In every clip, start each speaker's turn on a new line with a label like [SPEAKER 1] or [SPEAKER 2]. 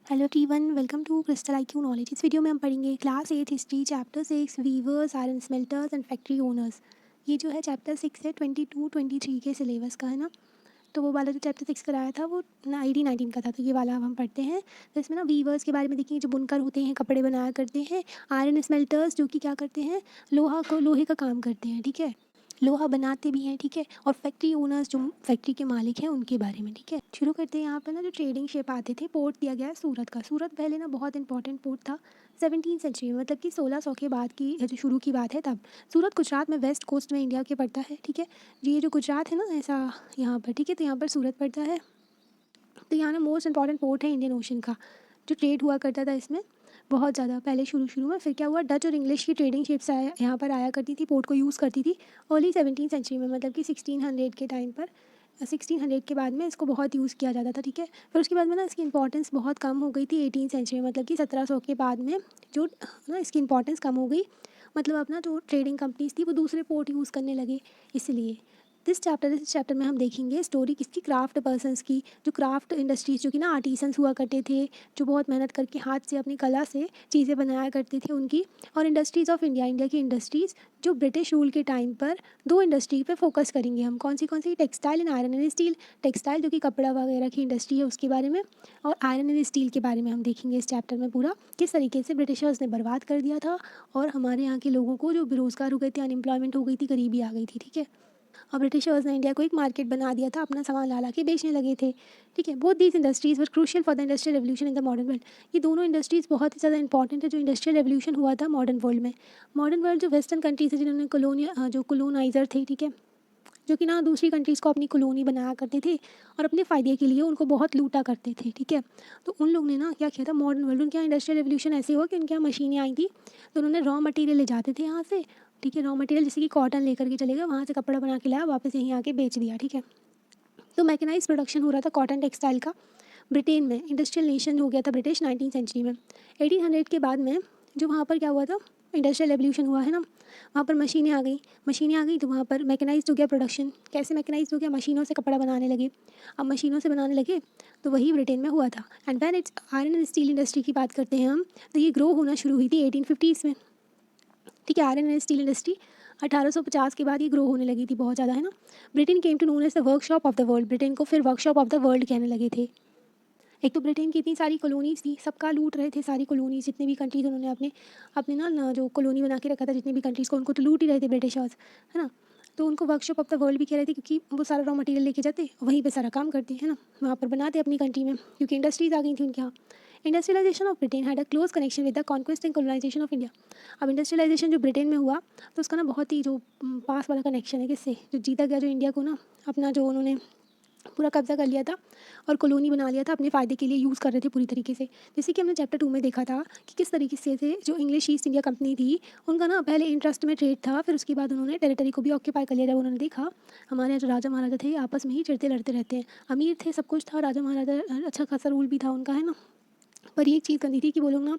[SPEAKER 1] Hello everyone, welcome to Crystal IQ Knowledge. इस video में हम पढ़ेंगे class 8 history chapter 6 weavers, iron smelters and factory owners. ये जो है चैप्टर 6 है 22-23 के सिलेबस का, है ना। तो वो वाला जो चैप्टर 6 कराया था वो 19 का था, तो ये वाला अब हम पढ़ते हैं। तो इसमें ना वीवर्स के बारे में देखेंगे, जो बुनकर होते हैं, कपड़े बनाया करते हैं। आयरन स्मेल्टर्स जो कि क्या करते हैं, लोहे का काम करते हैं, ठीक है, लोहा बनाते भी हैं, ठीक है। और फैक्ट्री ओनर्स जो फैक्ट्री के मालिक हैं उनके बारे में, ठीक है। शुरू करते हैं। यहाँ पर ना जो ट्रेडिंग शिप आते थे, पोर्ट दिया गया है सूरत का। सूरत पहले ना बहुत इंपॉर्टेंट पोर्ट था 17वीं सेंचुरी में, मतलब कि 1600 के बाद की जो शुरू की बात है तब। सूरत गुजरात में वेस्ट कोस्ट में इंडिया के पड़ता है, ठीक है। ये जो गुजरात है ना ऐसा यहाँ पर, ठीक है, तो यहाँ पर सूरत पड़ता है। तो यहाँ ना मोस्ट इंपॉर्टेंट पोर्ट है इंडियन ओशन का। जो ट्रेड हुआ करता था इसमें बहुत ज़्यादा पहले शुरू में। फिर क्या हुआ, डच और इंग्लिश की ट्रेडिंग शिप्स यहाँ पर आया करती थी, पोर्ट को यूज़ करती थी अर्ली 17वीं सेंचुरी में, मतलब कि 1600 के टाइम पर। 1600 के बाद में इसको बहुत यूज़ किया जाता था, ठीक है। फिर उसके बाद में ना इसकी इंपॉर्टेंस बहुत कम हो गई थी 18वीं सेंचुरी में, मतलब कि 1700 के बाद में जो ना इसकी इंपॉर्टेंस कम हो गई। मतलब अपना जो ट्रेडिंग कंपनीज थी वो दूसरे पोर्ट यूज़ करने लगे, इसलिए इस चैप्टर में हम देखेंगे स्टोरी किसकी, क्राफ्ट पर्सन्स की। जो क्राफ्ट इंडस्ट्रीज जो कि ना आर्टिसंस हुआ करते थे, जो बहुत मेहनत करके हाथ से अपनी कला से चीज़ें बनाया करते थे उनकी। और इंडस्ट्रीज़ ऑफ इंडिया, इंडिया की इंडस्ट्रीज़ जो ब्रिटिश रूल के टाइम पर दो इंडस्ट्री पे फोकस करेंगे हम। कौन सी, textile and iron and steel. Textile जो कि कपड़ा वगैरह की इंडस्ट्री है उसके बारे में, और आयरन एंड स्टील के बारे में हम देखेंगे इस चैप्टर में पूरा, किस तरीके से ब्रिटिशर्स ने बर्बाद कर दिया था और हमारे यहाँ के लोगों को जो बेरोज़गार हो गए थे, अनएम्प्लॉयमेंट हो गई थी, गरीबी आ गई थी, ठीक है। और ब्रिटिशर्स ने इंडिया को एक मार्केट बना दिया था, अपना सामान ला के बेचने लगे थे, ठीक है। Both these industries were crucial for the industrial revolution in the modern world. ये दोनों इंडस्ट्रीज़ बहुत ही ज़्यादा इंपॉर्टेंट है जो इंडस्ट्रियल रेवोल्यूशन हुआ था मॉडर्न वर्ल्ड में। मॉडर्न वर्ल्ड जो वेस्टर्न कंट्रीज है, जिन्होंने जो कोलोनाइजर थे, ठीक है, जो कि ना दूसरी कंट्रीज़ को अपनी कॉलोनी बनाया करते थे और अपने फ़ायदे के लिए उनको बहुत लूटा करते थे, ठीक है। तो उन लोग ने ना क्या किया था, मॉडर्न वर्ल्ड, उनके यहाँ इंडस्ट्रियल रेवोल्यूशन ऐसे हुआ कि उनके यहाँ मशीनें आई थी, तो उन्होंने रॉ मटेरियल ले जाते थे यहाँ से, ठीक है। रॉ मटेरियल जैसे कि कॉटन लेकर के चले गए, वहाँ से कपड़ा बना के लाया, वापस यहीं आके बेच दिया, ठीक है। तो मैकेनाइज प्रोडक्शन हो रहा था कॉटन टेक्सटाइल का ब्रिटेन में। इंडस्ट्रियल नेशन हो गया था ब्रिटिश 19वीं सेंचुरी में। 1800 के बाद में जो वहाँ पर क्या हुआ था, इंडस्ट्रियल रेवोल्यूशन हुआ है ना, वहाँ पर मशीनें आ गई तो वहाँ पर मैकेनाइज्ड हो गया प्रोडक्शन। कैसे मैकेनाइज्ड हो गया, मशीनों से कपड़ा बनाने लगे। अब मशीनों से बनाने लगे तो वही ब्रिटेन में हुआ था। And when it's iron and steel industry की बात करते हैं हम, तो ये ग्रो होना शुरू हुई थी 1850s में, ठीक है। आयरन एंड स्टील इंडस्ट्री 1850 के बाद ये ग्रो होने लगी थी बहुत ज़्यादा, है ना। Britain came to known as the workshop of the world. Britain को फिर वर्कशॉप ऑफ द वर्ल्ड कहने लगे थे। एक तो ब्रिटेन की इतनी सारी कॉलोनीज़ थी, सबका लूट रहे थे, सारी कॉलोनीज़ जितने भी कंट्रीज़ उन्होंने अपने अपने ना जो कॉलोनी बना के रखा था, जितने भी कंट्रीज़ को, उनको तो लूट ही रहे थे ब्रिटिशर्स, है ना। तो उनको वर्कशॉप ऑफ द वर्ल्ड भी कह रहे थे, क्योंकि वो सारा रॉ मटेरियल लेके जाते, वहीं पे सारा काम करते, है ना, वहाँ पर बनाते अपनी कंट्री में, क्योंकि इंडस्ट्रीज़ आ गई थी उनके यहाँ। Industrialisation of Britain had a close connection with the conquest and colonisation of India. अब इंडस्ट्रियलाइजेशन जो ब्रिटेन में हुआ तो उसका ना बहुत ही जो पास वाला कनेक्शन है किससे, जो जीता गया, जो इंडिया को ना अपना जो उन्होंने पूरा कब्जा कर लिया था और कॉलोनी बना लिया था, अपने फ़ायदे के लिए यूज़ कर रहे थे पूरी तरीके से। जैसे कि हमने चैप्टर 2 में देखा था कि किस तरीके से जो इंग्लिश ईस्ट इंडिया कंपनी थी, उनका ना पहले इंटरेस्ट में ट्रेड था, फिर उसके बाद उन्होंने टेरिटरी को भी ऑक्यूपाई कर लिया। जब उन्होंने देखा हमारे यहाँ जो राजा महाराजा थे आपस में ही चिढ़ते लड़ते रहते हैं, अमीर थे, सब कुछ था, राजा महाराजा, अच्छा खासा रूल भी था उनका, है ना। पर ये एक चीज़ करनी थी कि वो लोग ना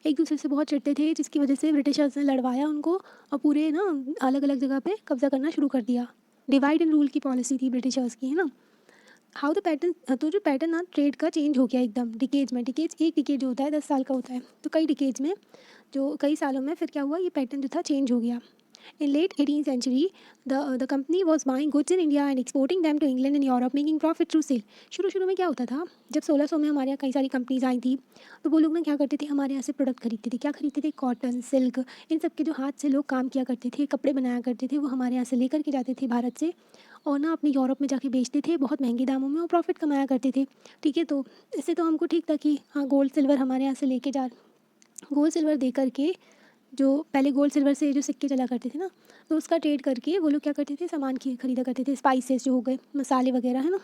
[SPEAKER 1] एक दूसरे से बहुत चिढ़ते थे, जिसकी वजह से ब्रिटिशर्स ने लड़वाया उनको और पूरे ना अलग अलग जगह पे कब्जा करना शुरू कर दिया। डिवाइड एंड रूल की पॉलिसी थी ब्रिटिशर्स की, है ना। हाउ द पैटर्न, तो जो पैटर्न ना ट्रेड का चेंज हो गया एकदम डिकेज में। डिकेज, एक डिकेज जो होता है 10 साल का होता है, तो कई डिकेज में, जो कई सालों में फिर क्या हुआ, ये पैटर्न जो था चेंज हो गया। In late 18th century the company was buying goods in India and exporting them to England and Europe, making profit through sale. शुरू में क्या होता था, जब 1600 में हमारे यहाँ कई सारी कंपनीज आई थी, तो वो लोग ना क्या करते थे, हमारे यहाँ से प्रोडक्ट खरीदते थे। क्या खरीदते थे, कॉटन, सिल्क, इन सब के जो हाथ से लोग काम किया करते थे, कपड़े बनाया करते थे, वो हमारे यहाँ से लेकर के जाते थे भारत से, और ना अपने यूरोप में जाके बेचते थे बहुत महंगे दामों में, और प्रॉफिट कमाया करते थे, ठीक है। तो इससे तो हमको ठीक था कि हाँ, गोल्ड सिल्वर हमारे यहाँ से लेके जा, गोल्ड सिल्वर दे करके, जो पहले गोल्ड सिल्वर से जो सिक्के चला करते थे ना, तो उसका ट्रेड करके वो लोग क्या करते थे, सामान खरीदा करते थे, स्पाइसेस जो हो गए, मसाले वगैरह, है ना।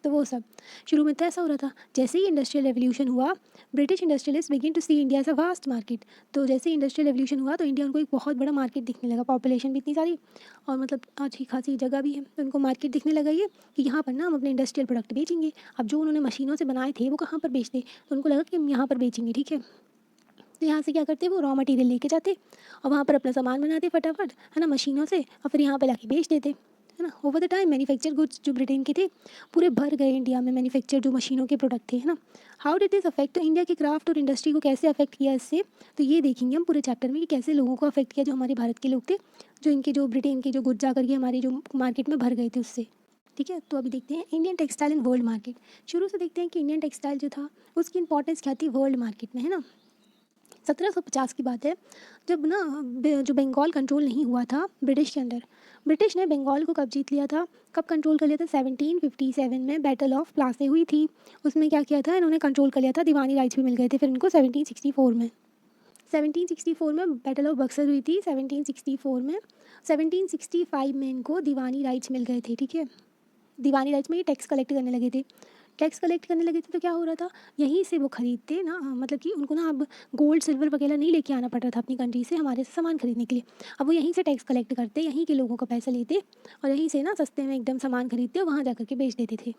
[SPEAKER 1] तो वो सब शुरू में तो ऐसा हो रहा था। जैसे ही इंडस्ट्रियल रेवोल्यूशन हुआ, British industrialist begin to see India as a vast market. तो जैसे ही इंडस्ट्रियल रेवोल्यूशन हुआ तो इंडिया उनको एक बहुत बड़ा मार्केट दिखने लगा, पॉपुलेशन भी इतनी सारी और मतलब अच्छी खासी जगह भी है, तो उनको मार्केट दिखने लगा ये कि यहाँ पर ना हम अपने इंडस्ट्रियल प्रोडक्ट बेचेंगे। अब जो उन्होंने मशीनों से बनाए थे वो कहाँ पर बेचते, तो उनको लगा कि हम यहाँ पर बेचेंगे, ठीक है। तो यहाँ से क्या करते, वो रॉ मटेरियल लेके जाते और वहाँ पर अपना सामान बनाते फटाफट, है ना, मशीनों से, और फिर यहाँ पर लाके बेच देते। है ना। Over the time manufacture goods जो ब्रिटेन के थे पूरे भर गए इंडिया में, मैन्युफैक्चर जो मशीनों के प्रोडक्ट थे, है ना। हाउ डिड दिस अफेक्ट, तो इंडिया के क्राफ्ट और इंडस्ट्री को कैसे अफेक्ट किया इससे, तो ये देखेंगे हम पूरे चैप्टर में कि कैसे लोगों को अफेक्ट किया जो हमारे भारत के लोग थे, जो इनके जो ब्रिटेन के जो गुड्स आकर के हमारे जो मार्केट में भर गए थे उससे। ठीक है, तो अभी देखते हैं Indian textile in world market. शुरू से देखते हैं कि इंडियन टेक्सटाइल जो था उसकी इंपॉर्टेंस क्या थी वर्ल्ड मार्केट में, है ना। 1750 की बात है, जब ना जो बंगाल कंट्रोल नहीं हुआ था ब्रिटिश के अंडर, ब्रिटिश ने बंगाल को कब जीत लिया था, कब कंट्रोल कर लिया था, 1757 में बैटल ऑफ प्लासी हुई थी। उसमें क्या किया था, इन्होंने कंट्रोल कर लिया था, दीवानी राइट्स भी मिल गए थे फिर इनको 1764 में। 1764 में बैटल ऑफ बक्सर हुई थी 1764 में। 1765 में इनको दीवानी राइट्स मिल गए थे। ठीक है, दीवानी राइट्स में ये टैक्स कलेक्ट करने लगे थे। टैक्स कलेक्ट करने लगे थे तो क्या हो रहा था, यहीं से वो खरीदते ना, मतलब कि उनको ना अब गोल्ड सिल्वर वगैरह नहीं लेके आना पड़ रहा था अपनी कंट्री से हमारे से सामान खरीदने के लिए। अब वो यहीं से टैक्स कलेक्ट करते, यहीं के लोगों का पैसा लेते और यहीं से ना सस्ते में एकदम सामान खरीदते और वहाँ जा के बेच देते थे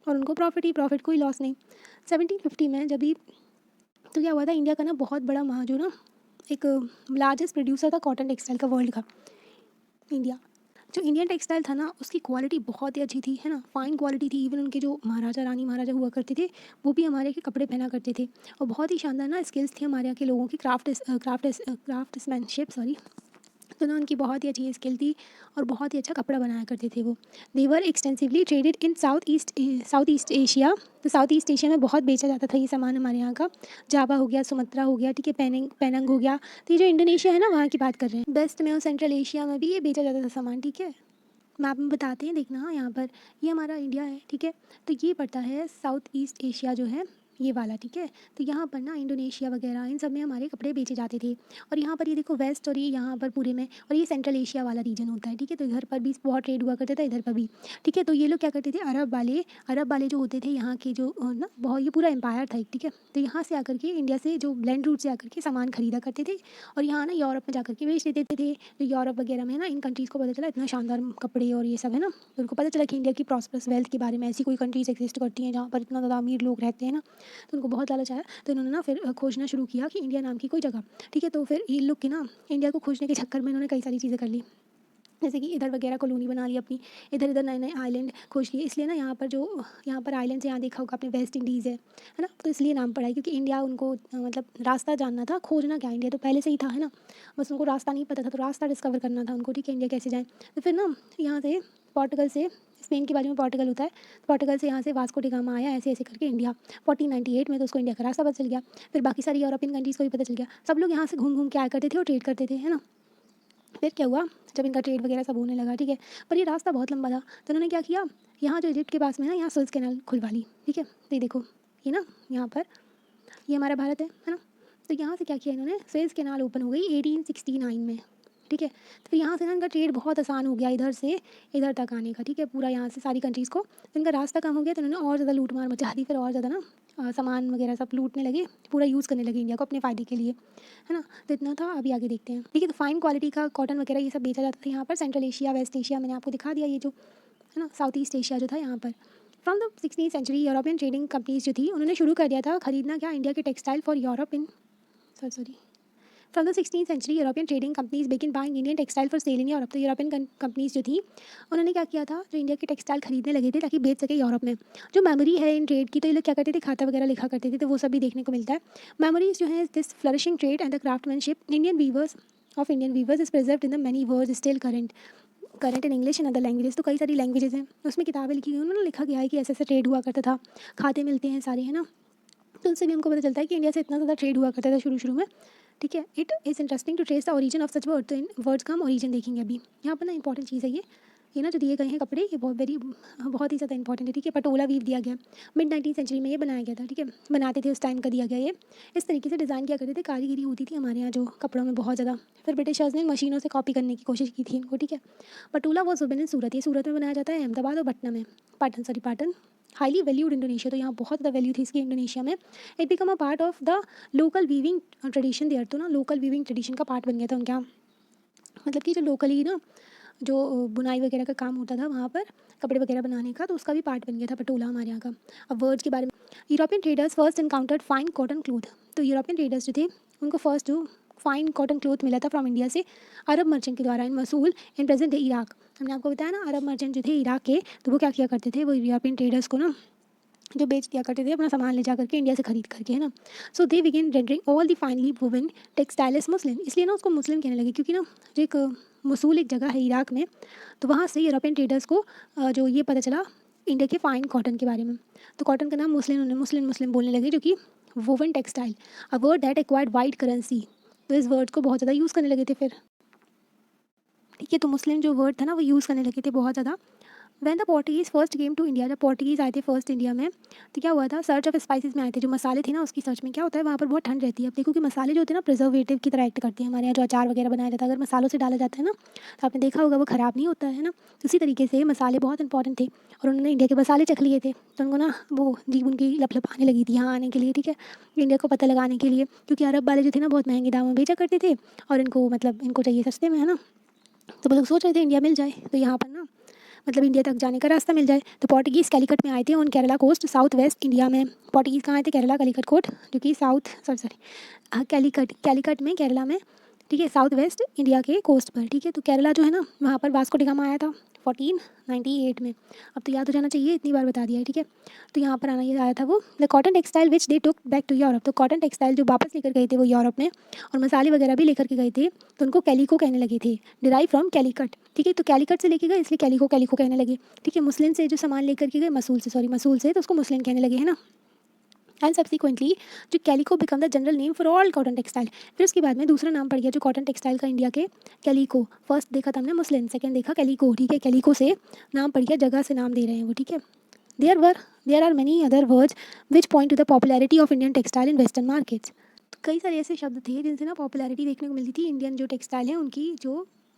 [SPEAKER 1] और उनको प्रॉफिट ही प्रॉफिट, कोई लॉस नहीं। 1750 में जब भी तो क्या हुआ था, इंडिया का ना बहुत बड़ा जो ना एक लार्जेस्ट प्रोड्यूसर था कॉटन टेक्सटाइल का वर्ल्ड का, इंडिया। जो इंडियन टेक्सटाइल था ना उसकी क्वालिटी बहुत ही अच्छी थी, है ना, फाइन क्वालिटी थी। इवन उनके जो महाराजा रानी महाराजा हुआ करते थे वो भी हमारे के कपड़े पहना करते थे और बहुत ही शानदार ना स्किल्स थी हमारे यहाँ के लोगों की, क्राफ्ट्समैनशिप सॉरी। तो ना उनकी बहुत ही अच्छी स्किल थी और बहुत ही अच्छा कपड़ा बनाया करते थे वो। They were extensively traded in South East Asia, तो साउथ ईस्ट एशिया में बहुत बेचा जाता था ये सामान हमारे यहाँ का। जावा हो गया, सुमात्रा हो गया, ठीक है, पेनंग हो गया। तो ये जो इंडोनेशिया है ना वहाँ की बात कर रहे हैं, वेस्ट में और सेंट्रल एशिया में भी ये बेचा जाता था सामान। ठीक है, मैप में बताते हैं, देखना हाँ, यहाँ पर ये हमारा इंडिया है। ठीक है, तो ये पड़ता है साउथ ईस्ट एशिया जो है ये वाला। ठीक है, तो यहाँ पर ना इंडोनेशिया वगैरह इन सब में हमारे कपड़े बेचे जाते थे। और यहाँ पर ये देखो वेस्ट और ये यहाँ पर पूरे में, और ये सेंट्रल एशिया वाला रीजन होता है। ठीक है, तो इधर पर भी बहुत ट्रेड हुआ करता था, इधर पर भी। ठीक है, तो ये लोग क्या करते थे, अरब वाले जो होते थे यहाँ के जो ना बहुत, ये पूरा एम्पायर था एक। ठीक है, तो यहाँ से आकर के इंडिया से जो लैंड रूट से आकर के सामान खरीदा करते थे और यहाँ ना यूरोप में जाकर के बेच देते थे। जो यूरोप वगैरह में ना इन कंट्रीज़ को पता चला इतना शानदार कपड़े और ये सब है ना, तो उनको पता चला कि इंडिया की प्रॉस्परस वेल्थ के बारे में, ऐसी कोई कंट्रीज एग्जिस्ट करती हैं जहाँ पर इतना ज़्यादा अमीर लोग रहते हैं ना, तो उनको बहुत लालच आया। तो इन्होंने ना फिर खोजना शुरू किया कि इंडिया नाम की कोई जगह। ठीक है, तो फिर ये लोग की ना इंडिया को खोजने के चक्कर में इन्होंने कई सारी चीज़ें कर ली, जैसे कि इधर वगैरह कॉलोनी बना ली अपनी, इधर इधर नए नए आइलैंड खोज लिए। इसलिए ना यहाँ पर आइलैंड से यहाँ देखा होगा आपने वेस्ट इंडीज़ है ना, तो इसलिए नाम पड़ा है क्योंकि इंडिया उनको मतलब रास्ता जानना था, खोजना क्या, इंडिया तो पहले से ही था, है ना, बस उनको रास्ता नहीं पता था तो रास्ता डिस्कवर करना था उनको। ठीक है, इंडिया कैसे जाएँ, तो फिर ना यहाँ से पोर्टुगल से, स्पेन के बाजू में पोर्टुगल होता है, पोर्टुगल से यहाँ से वास्को डी गामा आया ऐसे ऐसे करके इंडिया 1498 में, तो उसको इंडिया का रास्ता पता चल गया। फिर बाकी सारी यूरोपियन कंट्रीज़ को भी पता चल गया, सब लोग यहाँ से घूम घूम के आया करते थे और ट्रेड करते थे, है ना। फिर क्या हुआ, जब इनका ट्रेड वगैरह सब होने लगा, ठीक है, पर ये रास्ता बहुत लंबा था, तो उन्होंने क्या किया, यहाँ जो इजिप्ट के पास में ना यहाँ सुएज़ कैनाल खुलवा ली। ठीक है, तो ये देखो ये ना यहाँ पर ये हमारा भारत है ना, तो यहाँ से क्या किया इन्होंने, सुएज़ कैनाल ओपन हो गई 1869 में। ठीक है, तो फिर यहाँ से ना इनका ट्रेड बहुत आसान हो गया इधर से इधर तक आने का। ठीक है, पूरा यहाँ से सारी कंट्रीज़ को, तो इनका रास्ता कम हो गया, तो इन्होंने और ज़्यादा लूट मार मचा दी, फिर और ज़्यादा ना सामान वगैरह सब लूटने लगे, पूरा यूज़ करने लगे इंडिया को अपने फ़ायदे के लिए, है ना। तो इतना था, अभी आगे देखते हैं। ठीक है, तो फाइन क्वालिटी का कॉटन वगैरह ये सब बेचा जाता था यहाँ पर, सेंट्रल एशिया वेस्ट एशिया मैंने आपको दिखा दिया, ये जो है ना साउथ ईस्ट एशिया जो था यहाँ पर। From the 16th century European trading companies जो थी उन्होंने शुरू कर दिया था खरीदना क्या, इंडिया के textile for Europe in sorry from the 16th century European trading companies begin buying Indian textile for sale in Europe. तो यूरोपियन कंपनीज जो थी उन्होंने क्या किया था, जो इंडिया के टेक्सटाइल खरीदने लगे थे ताकि बेच सके यूरोप में। जो मेमोरी है इन ट्रेड की, तो ये लोग क्या करते थे, खाता वगैरह लिखा करते थे, तो वो सब भी देखने को मिलता है। मेमोरीज जो है this flourishing trade and the craftsmanship Indian weavers is preserved in the many words still current in English and other languages. तो कई सारी लैंग्वेजेस हैं, उसमें किताबें लिखी गई, उन्होंने लिखा गया है कि ऐसे ऐसे ट्रेड हुआ करता था, खाते मिलते हैं सारे, है ना। तो उनसे भी हमको पता चलता है कि इंडिया से इतना ज़्यादा ट्रेड हुआ करता था शुरू में। ठीक है, it is interesting to trace the origin of such word. तो इन वर्ड्स का हम ओरिजिन देखेंगे अभी। यहाँ पर ना इंपॉर्टेंट चीज़ है ये ना जो दिए गए हैं कपड़े, ये बहुत ही ज़्यादा इंपॉर्टेंट है। ठीक है, पटोला वीव दिया गया, मिड 19th सेंचुरी में ये बनाया गया था। ठीक है, बनाते थे उस टाइम का दिया गया, ये इस तरीके से डिज़ाइन किया करते थे, कारीगिरी होती थी हमारे यहाँ जो कपड़ों में बहुत ज़्यादा। फिर ब्रिटिशर्स ने मशीनों से कॉपी करने की कोशिश की थी इनको। ठीक है, पटोला वॉज वुमेन इन सूरत, ये सूरत में बनाया जाता है, अहमदाबाद और पटना में, पाटन हाईली वैल्यूड इंडोनेशिया, तो यहाँ बहुत ज़्यादा वैल्यू थी इसकी इंडोनेशिया में। It become a part of the local weaving tradition there. तो ना लोकल वीविंग ट्रेडिशन का पार्ट बन गया था उनके यहाँ, मतलब कि जो लोकली ना जो बुनाई वगैरह का काम होता था वहाँ पर कपड़े वगैरह बनाने का, तो उसका भी पार्ट बन गया था पटोला हमारे यहाँ का। अब वर्ड्स के बारे में, European traders first encountered fine cotton cloth. तो यूरोपियन ट्रेडर्स जो थे उनको फर्स्ट जो फाइन कॉटन क्लोथ मिला था फ्रॉम इंडिया से अरब मर्चेंट के द्वारा इन मसूल इन प्रेजेंट डे इराक। हमने आपको बताया ना, अरब मर्चेंट जो थे इराक के, तो वो क्या किया करते थे, वो यूरोपियन ट्रेडर्स को ना जो बेच दिया करते थे अपना सामान ले जा करके इंडिया से खरीद करके, है ना। So they began rendering all the finely woven textile as muslin, इसलिए ना उसको मुस्लिम कहने लगे, क्योंकि ना जो एक मसूल एक जगह है इराक में, तो वहाँ से यूरोपियन ट्रेडर्स को जो ये पता चला इंडिया के फाइन कॉटन के बारे में, तो कॉटन का नाम मुस्लिम बोलने लगे, जो कि woven textile, a word that acquired wide currency. तो इस वर्ड को बहुत ज़्यादा यूज़ करने लगे थे फिर, ठीक है। तो मुस्लिम जो वर्ड था ना वो यूज़ करने लगे थे बहुत ज़्यादा। When the Portuguese first came to India, जब पोर्टुगीज़ आए थे फर्स्ट इंडिया में, तो क्या हुआ था, सर्च ऑफ स्पाइसेस में आए थे, जो मसाले थे ना उसकी सर्च में। क्या होता है वहाँ पर बहुत ठंड रहती है। अब देखो कि मसाले जो होते हैं ना प्रिजर्वेटिव की तरह एक्ट करते हैं। हमारे यहाँ जो अचार वगैरह बनाया जाता है अगर मसालों से डाला जाता है ना, तो आपने देखा होगा वो ख़राब नहीं होता है ना। तो इसी तरीके से मसाले बहुत इंपॉर्टेंट थे, और उन्होंने इंडिया के मसाले चख लिए थे, तो उनको ना वो जीभ उनकी लप आने लगी थी यहाँ आने के लिए, ठीक है, इंडिया को पता लगाने के लिए, क्योंकि अरब वाले जो थे ना बहुत महंगे दामों में बेचा करते थे, और इनको मतलब इनको चाहिए सस्ते में, है ना। तो वो लोग सोच रहे थे इंडिया मिल जाए तो यहाँ पर ना मतलब इंडिया तक जाने का रास्ता मिल जाए। तो पोर्टुगीज़ कैलिकट में आए थे on Kerala coast south west India में। पोर्टुगीज़ कहाँ आए थे, केरला कैलिकट कोट, जो कि कैलिकट में केरला में, ठीक है, साउथ वेस्ट इंडिया के कोस्ट पर, ठीक है। तो केरला जो है ना वहाँ पर वास्को डी गामा आया था 1498 में। अब तो याद हो जाना चाहिए, इतनी बार बता दिया है, ठीक है। तो यहाँ पर ये आया था वो the cotton textile which they took back to Europe. तो कॉटन टेक्सटाइल जो वापस लेकर गए थे वो यूरोप में, और मसाले वगैरह भी लेकर के गए थे, तो उनको कैलिको कहने लगे थे, डिराइव फ्रॉम कैलिकट, ठीक है। तो कैलिकट से लेके गए इसलिए कैलिको कहने लगे, ठीक है। मुस्लिम से जो सामान लेकर के गए, मसूल से तो उसको मुस्लिम कहने लगे, है ना। एंड सब्सिक्वेंटली जो calico become the general name for all cotton textile. फिर उसके बाद में दूसरा नाम पड़ गया जो कॉटन टेक्सटाइल का इंडिया के, कैलिको। फर्स्ट देखा था हमने मुस्लिम, सेकंड देखा कैलिको, ठीक है। कैलिको से नाम पड़ गया, जगह से नाम दे रहे हैं वो, ठीक है। There are many other words which point to the popularity of Indian textile in western markets. तो कई सारे ऐसे शब्द थे जिनसे ना पॉपुलैरिटी देखने को मिलती थी इंडियन जो टेक्सटाइल है उनकी,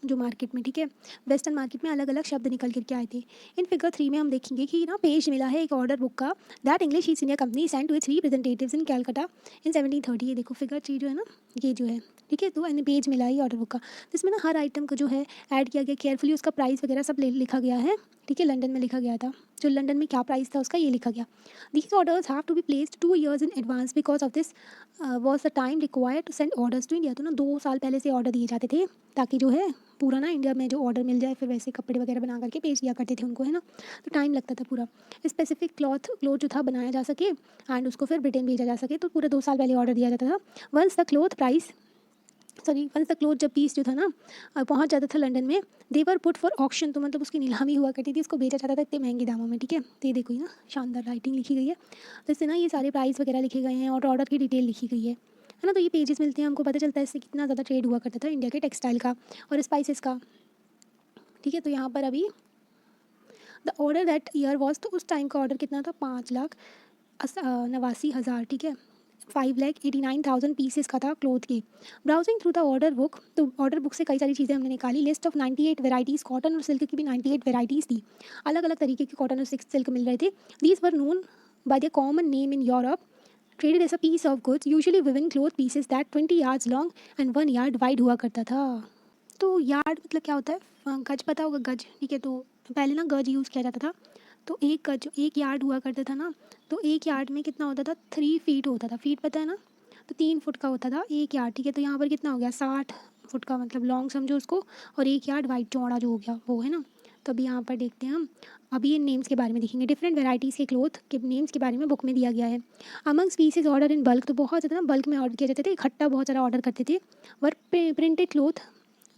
[SPEAKER 1] जो मार्केट में, ठीक है, वेस्टर्न मार्केट में अलग अलग शब्द निकल करके आए थे। इन फिगर 3 में हम देखेंगे कि ना पेज मिला है एक ऑर्डर बुक का, that English East India Company send to its representatives in Calcutta in 1730। ये देखो फिगर 3 जो है ना, ये जो है, ठीक है। तो यानी पेज मिला है ऑर्डर बुक का, तो इसमें ना हर आइटम को जो है ऐड किया गया केयरफुली, उसका प्राइस वगैरह सब लिखा गया है, ठीक है। लंदन में लिखा गया था, जो लंदन में क्या प्राइस था उसका ये लिखा गया। These orders have to be placed 2 years in advance because of this was the time required to send orders to India. तो ना 2 साल पहले से ऑर्डर दिए जाते थे, ताकि जो है पूरा ना इंडिया में जो ऑर्डर मिल जाए, फिर वैसे कपड़े वगैरह बना करके भेज दिया करते थे उनको, है ना। तो टाइम लगता था पूरा, स्पेसिफिक क्लॉथ जो था बनाया जा सके एंड उसको फिर ब्रिटेन भेजा जा सके, तो पूरे 2 साल पहले ऑर्डर दिया जाता था। वंस द क्लोथ जब पीस जो था ना पहुंच जाता था लंदन में, देवर पुट फॉर ऑक्शन, तो मतलब उसकी नीलामी हुआ करती थी, उसको बेचा जाता था इतने महंगे दामों में, ठीक है। तो ये देखो ये ना शानदार राइटिंग लिखी गई है, तो इससे ना ये सारे प्राइस वगैरह लिखे गए हैं और ऑर्डर की डिटेल लिखी गई है ना। तो ये पेजेस मिलते हैं, हमको पता चलता है इससे कितना ज़्यादा ट्रेड हुआ करता था इंडिया के टेक्सटाइल का और स्पाइसेस का, ठीक है। तो यहाँ पर अभी the order that year was, तो उस टाइम का ऑर्डर कितना था, 5,89,000, ठीक है। 5,89,000 पीसेस का था क्लोथ के। Browsing through the order book, तो ऑर्डर बुक से कई सारी चीज़ें हमने निकाली। लिस्ट ऑफ 98 वेराइटीज़, कॉटन और सिल्क की भी 98 वेराइटीज़ थी, अलग अलग तरीके के कॉटन और सिल्क मिल रहे थे। These were known by the common name in Europe, traded as a piece of goods usually woven cloth pieces that 20 yards long and 1 yard wide हुआ करता था। तो यार्ड मतलब क्या होता है, गज पता होगा, गज, ठीक है। तो पहले ना गज यूज़ किया जाता था, तो एक यार्ड हुआ करता था ना, तो एक यार्ड में कितना होता था, 3 फीट होता था, फीट पता है ना, तो 3 फुट का होता था एक यार्ड, ठीक है। तो यहाँ पर कितना हो गया, 60 फुट का, मतलब लॉन्ग समझो उसको, और एक यार्ड वाइड चौड़ा जो हो गया वो, है ना। तो अभी यहाँ पर देखते हैं हम, अभी ये नेम्स के बारे में देखेंगे, डिफरेंट वेराइटीज़ के क्लोथ के नेम्स के बारे में बुक में दिया गया है। Among species order in bulk, तो बहुत ज़्यादा ना बल्क में ऑर्डर किए जाते थे, इकट्ठा बहुत ज़्यादा ऑर्डर करते थे। वर प्रिंटेड क्लोथ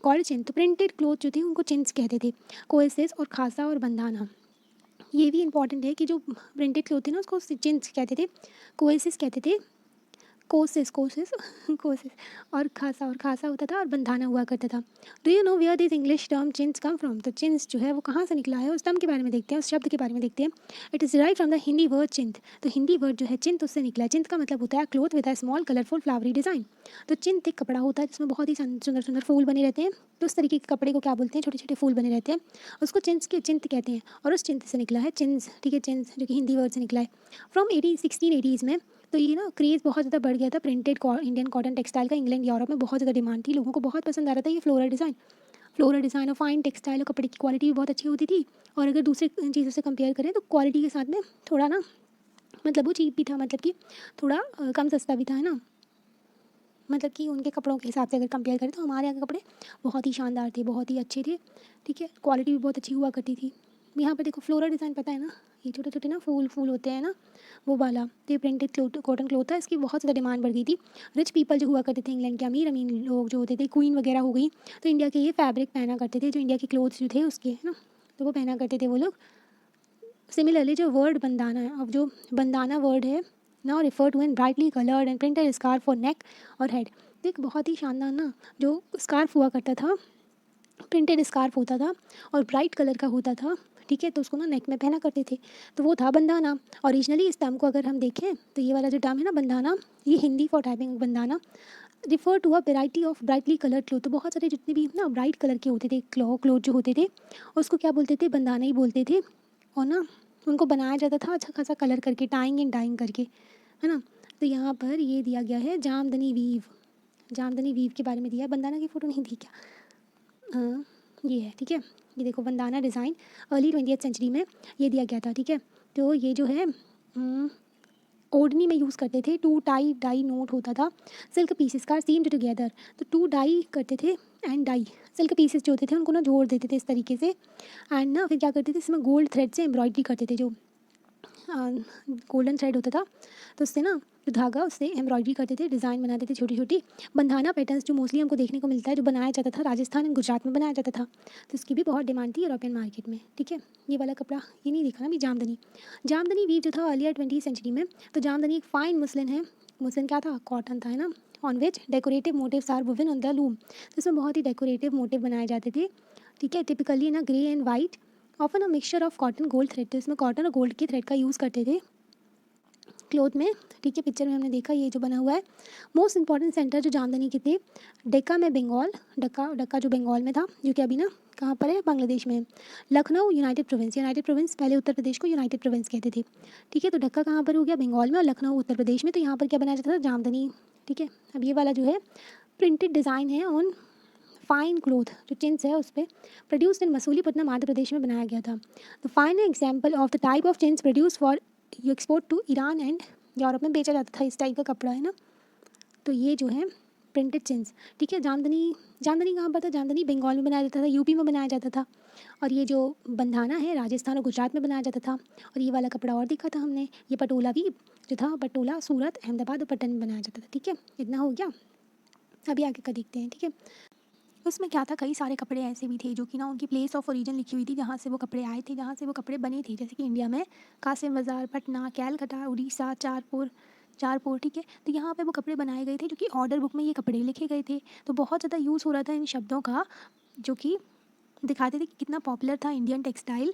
[SPEAKER 1] कॉल्ड चिन, तो प्रिंटेड क्लोथ जो थी उनको चिन्स कहते थे। कोएसेस और खासा और बंधाना, ये भी इंपॉर्टेंट है कि जो प्रिंटेड क्लोथ थे ना उसको चिन्स कहते थे, कोएसेस कहते थे, कोसेस कोसेस और खासा होता था और बंधाना हुआ करता था। Do you know where this English term chintz come from, तो चिन्स जो है वो कहाँ से निकला है, उस टर्म के बारे में देखते हैं, उस शब्द के बारे में देखते हैं। It is derived from the Hindi word chhint, तो हिंदी वर्ड जो है चिंत उससे निकला है। चिंत का मतलब होता है cloth with a small colourful flowery design. तो चिंत एक कपड़ा होता है जिसमें बहुत ही सुंदर सुंदर फूल बने रहते हैं, तो उस तरीके के कपड़े को क्या बोलते हैं, छोटे छोटे फूल बने रहते हैं, उसको चिंत कहते हैं, और उस चिंत से निकला है चिन्स, ठीक है, चिन्स जो कि हिंदी वर्ड से निकला है। फ्रॉम 1680s में तो ये ना क्रेज़ बहुत ज़्यादा बढ़ गया था प्रिंटेड इंडियन कॉटन टेक्सटाइल का, इंग्लैंड यूरोप में बहुत ज़्यादा डिमांड थी, लोगों को बहुत पसंद आ रहा था ये फ्लोरल डिज़ाइन और फाइन टेक्सटाइल, और कपड़े की क्वालिटी भी बहुत अच्छी होती थी, और अगर दूसरे चीज़ों से कंपेयर करें तो क्वालिटी के साथ में थोड़ा ना मतलब वो चीप भी था, मतलब कि थोड़ा कम सस्ता भी था, है ना, मतलब कि उनके कपड़ों के हिसाब से अगर कंपेयर करें तो हमारे यहाँ के कपड़े बहुत ही शानदार थे, बहुत ही अच्छे थे, ठीक है, क्वालिटी भी बहुत अच्छी हुआ करती थी। यहाँ पर देखो फ्लोरल डिज़ाइन, पता है ना, ये छोटे छोटे ना फूल फूल होते हैं ना, वो वाला, तो ये प्रिंटेड क्लोथ, कॉटन क्लोथ था, इसकी बहुत ज़्यादा डिमांड बढ़ गई थी। रिच पीपल जो हुआ करते थे इंग्लैंड के, अमीर अमीर लोग जो होते थे, क्वीन वगैरह हो गई, तो इंडिया के ये फैब्रिक पहना करते थे, जो इंडिया के क्लोथ्स जो थे उसके, है ना, तो वो पहना करते थे वो लोग। सिमिलरली जो वर्ड बंदाना है, अब जो बंदाना वर्ड है, now refer to an brightly coloured and printed scarf for neck और हेड। देख बहुत ही शानदार ना, जो स्कार्फ हुआ करता था, प्रिंटेड स्कार्फ होता था और ब्राइट कलर का होता था, ठीक है, तो उसको ना नेक में पहना करते थे, तो वो था बंदाना। ओरिजिनली इस टर्म को अगर हम देखें तो ये वाला जो टर्म है ना बंदाना, ये Hindi for typing bandana refer to a variety of brightly coloured cloth. तो बहुत सारे जितने भी ना ब्राइट कलर के होते थे क्लोथ जो होते थे, उसको क्या बोलते थे, बंदाना ही बोलते थे। और ना उनको बनाया जाता था अच्छा खासा कलर करके, टाइंग एंड डाइंग करके, है ना। तो यहाँ पर ये दिया गया है जामदनी वीव, जामदनी वीव के बारे में दिया है। बंदाना की फ़ोटो नहीं दी क्या? हाँ, ये है, ठीक है, ये देखो Bandana design early 20th century में ये दिया गया था, ठीक है। तो ये जो है ओढ़नी में यूज़ करते थे, टू टाई डाई नोट होता था, सिल्क पीसेस का सीम्ड टुगेदर, तो टू डाई करते थे एंड डाई, सिल्क पीसेस जो होते थे उनको ना जोड़ देते थे इस तरीके से, एंड ना फिर क्या करते थे, इसमें गोल्ड थ्रेड से एम्ब्रॉयडरी करते थे, जो गोल्डन थ्रेड होता था, तो उससे ना जो धागा उससे एम्ब्रॉयडरी करते थे, डिज़ाइन बनाते थे छोटी छोटी बंधाना पैटर्न्स, जो मोस्टली हमको देखने को मिलता है, जो बनाया जाता था राजस्थान एंड गुजरात में बनाया जाता था, तो इसकी भी बहुत डिमांड थी यूरोपियन मार्केट में, ठीक है। ये वाला कपड़ा ये नहीं देखा ना अभी, जामदनी, जामदनी वीव जो था अर्लियर 20th सेंचुरी में, तो जामदनी एक फाइन मुस्लिन है, मुस्लिन क्या था, कॉटन था, है ना, on which decorative motifs are woven on the loom, तो इसमें बहुत ही डेकोरेटिव मोटिव बनाए जाते थे, ठीक है, टिपिकली ना grey and white, often a mixture of cotton gold thread, तो इसमें कॉटन और गोल्ड के थ्रेड का यूज़ करते थे क्लोथ में, ठीक है। पिक्चर में हमने देखा ये जो बना हुआ है। मोस्ट इंपॉर्टेंट सेंटर जो जामदनी के थे, डक्का में बंगाल, डक्का जो बंगाल में था, जो कि अभी ना कहाँ पर है, बांग्लादेश में है। Lucknow United province, United province पहले उत्तर प्रदेश को यूनाइटेड प्रोविंस कहते थे, ठीक है। तो डक्का कहाँ पर हो गया, बंगाल में, और लखनऊ उत्तर प्रदेश में, तो यहाँ पर क्या बनाया जाता था, जामदनी, ठीक है। अब ये वाला जो है प्रिंटेड डिज़ाइन है ऑन फाइन क्लोथ, जो चिन्स है उस पर, प्रोड्यूस्ड इन मसूलीपट्टनम आंध्र प्रदेश में बनाया गया था। The fine example of the type of chintz produce for you export to Iran and Europe में बेचा जाता था, इस टाइप का कपड़ा, है ना। तो ये जो है प्रिंटेड चिन्स, ठीक है। जामदनी, जामदनी कहाँ पर था, जामदनी बंगाल में बनाया जाता था, यूपी में बनाया जाता था, और ये जो बंधाना है राजस्थान और गुजरात में बनाया जाता था। और ये वाला कपड़ा और देखा था हमने, ये पटोला भी जो था, पटोला सूरत, अहमदाबाद और पटन में बनाया जाता था, ठीक है। इतना हो गया, अभी आगे का देखते हैं, ठीक है। उसमें क्या था, कई सारे कपड़े ऐसे भी थे जो कि ना उनकी प्लेस ऑफ ओरिजिन लिखी हुई थी, जहाँ से वो कपड़े आए थे, जहाँ से वो कपड़े बने थे, जैसे कि इंडिया में कासिम बाज़ार, पटना, कैलकाटा, उड़ीसा, चारपुर, ठीक है। तो यहाँ पे वो कपड़े बनाए गए थे, जो कि ऑर्डर बुक में ये कपड़े लिखे गए थे, तो बहुत ज़्यादा यूज़ हो रहा था इन शब्दों का, जो कि दिखाते थे कि कितना पॉपुलर था Indian textile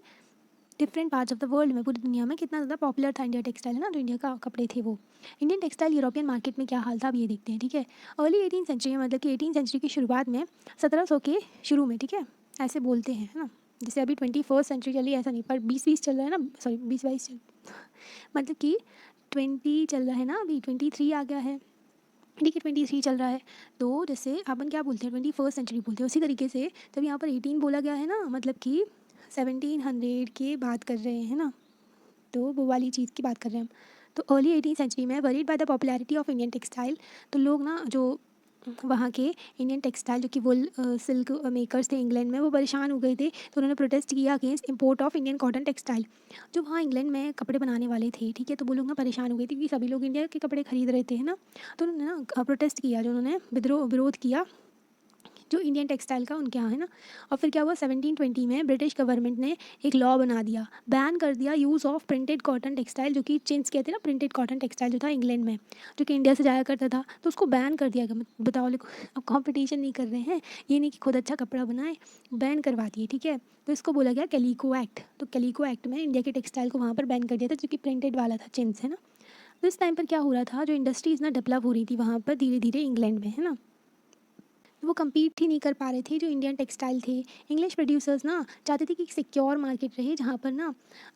[SPEAKER 1] different parts of the world में, पूरी दुनिया में कितना ज़्यादा पॉपुलर था इंडिया टेक्सटाइल, है ना, जो इंडिया का कपड़े थे वो। इंडियन टेक्सटाइल यूरोपियन मार्केट में क्या हाल था, अब ये देखते हैं, ठीक है। अर्ली 18th सेंचुरी में, मतलब कि 18th सेंचुरी की शुरुआत में, 1700 के शुरू में, ठीक है, ऐसे बोलते हैं, है ना। जैसे अभी 21st सेंचुरी चली ऐसा नहीं, पर 20 चल रहा है ना, सॉरी 20 चल मतलब कि 20 चल रहा है ना, अभी 23 आ गया है, ठीक है, 23 चल रहा है। तो जैसे अपन क्या बोलते हैं, 21st सेंचुरी बोलते हैं, उसी तरीके से जब यहाँ पर 18 बोला गया है ना, मतलब कि 1700 की बात कर रहे हैं ना, तो वो वाली चीज़ की बात कर रहे हैं हम। तो अर्ली 18th सेंचुरी में, worried by the popularity of Indian textile, तो लोग ना जो वहाँ के इंडियन टेक्सटाइल जो कि वुल सिल्क मेकर्स थे इंग्लैंड में, वो परेशान हो गए थे, तो उन्होंने प्रोटेस्ट किया against import of Indian cotton textile. जो वहाँ इंग्लैंड में कपड़े बनाने वाले थे, ठीक है, तो वो लोग ना परेशान हो गए थे क्योंकि सभी लोग इंडिया के कपड़े खरीद रहे थे, है ना। तो उन्होंने ना प्रोटेस्ट किया, जो उन्होंने विरोध किया जो इंडियन टेक्सटाइल का उनके यहाँ, है ना। और फिर क्या हुआ, 1720 में ब्रिटिश गवर्नमेंट ने एक लॉ बना दिया, बैन कर दिया use of printed cotton textile, जो कि चिन्स कहते हैं ना, प्रिंटेड कॉटन टेक्सटाइल जो था इंग्लैंड में, जो कि इंडिया से जाया करता था, तो उसको बैन कर दिया गया। बताओ, देखो अब कंपटीशन नहीं कर रहे हैं, ये नहीं कि खुद अच्छा कपड़ा बनाए, बैन करवा दिए, ठीक है। तो इसको बोला गया कैलिको एक्ट, तो कैलिको एक्ट में इंडिया के टेक्सटाइल को वहाँ पर बैन कर दिया था, जो कि प्रिंटेड वाला था, चिन्स, है ना। तो इस टाइम पर क्या हो रहा था, जो इंडस्ट्रीज़ ना डेवलप हो रही थी वहाँ पर धीरे धीरे इंग्लैंड में, है ना, वो कम्पीट ही नहीं कर पा रहे थे जो इंडियन टेक्सटाइल थे। इंग्लिश प्रोड्यूसर्स ना चाहते थे कि एक सिक्योर मार्केट रहे, जहाँ पर ना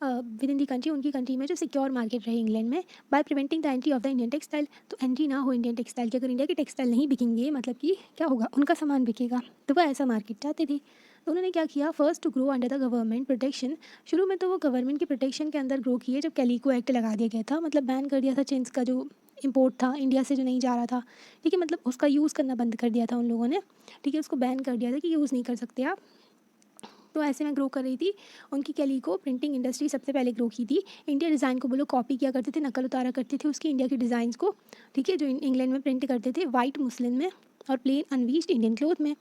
[SPEAKER 1] विद इन दी कंट्री, उनकी कंट्री में जो सिक्योर मार्केट रहे इंग्लैंड में, by preventing the entry of the Indian textile, तो एंट्री ना हो इंडियन टेक्सटाइल की। अगर इंडिया के टेक्सटाइल नहीं बिकेंगे, मतलब कि क्या होगा, उनका सामान बिकेगा, तो वो ऐसा मार्केट चाहते थे। तो उन्होंने क्या किया, first to grow under the government protection, शुरू में तो वो गवर्नमेंट के प्रोटेक्शन के अंदर ग्रो किए, जब कैलिको एक्ट लगा दिया गया था, मतलब बैन कर दिया था चिन्स का जो इम्पोर्ट था इंडिया से जो नहीं जा रहा था, ठीक है, मतलब उसका यूज़ करना बंद कर दिया था उन लोगों ने, ठीक है, उसको बैन कर दिया था कि यूज़ नहीं कर सकते आप। तो ऐसे में ग्रो कर रही थी उनकी कैलिको प्रिंटिंग इंडस्ट्री सबसे पहले ग्रो की थी। इंडिया डिज़ाइन को वो लोग कॉपी किया करते थे, नकल उतारा करते थे उसकी इंडिया के डिज़ाइंस को, ठीक है, जो इंग्लैंड में प्रिंट करते थे वाइट मुस्लिन में और प्लेन अनवीच्ड इंडियन क्लोथ में,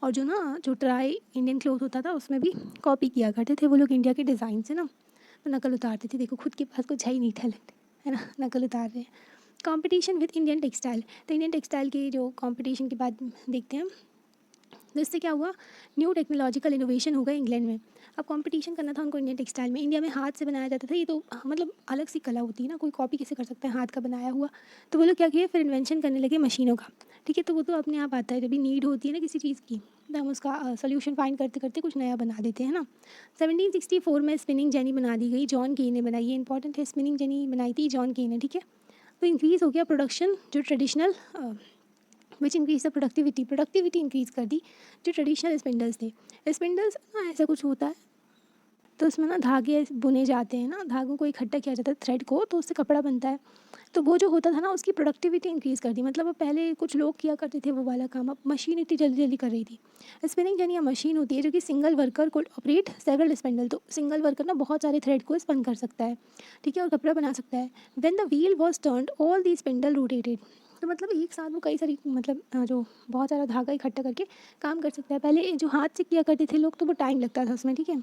[SPEAKER 1] और जो ना जो ट्राई इंडियन क्लोथ होता था उसमें भी कॉपी किया करते थे वो लोग इंडिया के डिज़ाइन से ना, तो नकल उतारते थे। देखो खुद के पास कुछ है ही नहीं टैलेंट, है ना, नकल उतार रहे हैं। कंपटीशन विद इंडियन टेक्सटाइल, तो इंडियन टेक्सटाइल के जो कंपटीशन के बाद देखते हैं, तो इससे क्या हुआ, न्यू टेक्नोलॉजिकल इनोवेशन हो गए इंग्लैंड में। अब कंपटीशन करना था उनको इंडियन टेक्सटाइल में। इंडिया में हाथ से बनाया जाता था, ये तो मतलब अलग सी कला होती है ना, कोई कॉपी कैसे कर सकता है हाथ का बनाया हुआ। तो वो लोग क्या किए, फिर इन्वेंशन करने लगे मशीनों का, ठीक है, तो वो तो अपने आप आता है, जब भी नीड होती है ना किसी चीज़ की, तो हम उसका सोल्यूशन फाइंड करते करते कुछ नया बना देते हैं ना। 1764 में स्पिनिंग जेनी बना दी गई, जॉन के ने बनाई, ये इंपॉर्टेंट है, स्पिनिंग जेनी बनाई थी जॉन के ने, ठीक है। तो इंक्रीज़ हो गया प्रोडक्शन, जो traditional which increase the productivity increase कर दी जो ट्रेडिशनल स्पिंडल्स थे। स्पिंडल्स ना ऐसा कुछ होता है, तो उसमें ना धागे बुने जाते हैं ना, धागों को इकट्ठा किया जाता है थ्रेड को, तो उससे कपड़ा बनता है। तो वो जो होता था ना उसकी प्रोडक्टिविटी इंक्रीज़ कर दी, मतलब अब पहले कुछ लोग किया करते थे वो वाला काम, अब मशीन इतनी जल्दी जल्दी कर रही थी। स्पिनिंग जेनी या मशीन होती है जो कि सिंगल वर्कर को ऑपरेट सेवरल स्पिंडल, तो सिंगल वर्कर ना बहुत सारे थ्रेड को स्पन कर सकता है, ठीक है, और कपड़ा बना सकता है। When the wheel was turned all the spindle rotated, तो मतलब एक साथ वो कई सारी मतलब जो बहुत सारा धागा इकट्ठा करके काम कर सकता है। पहले जो हाथ से किया करते थे लोग तो वो टाइम लगता था उसमें, ठीक है।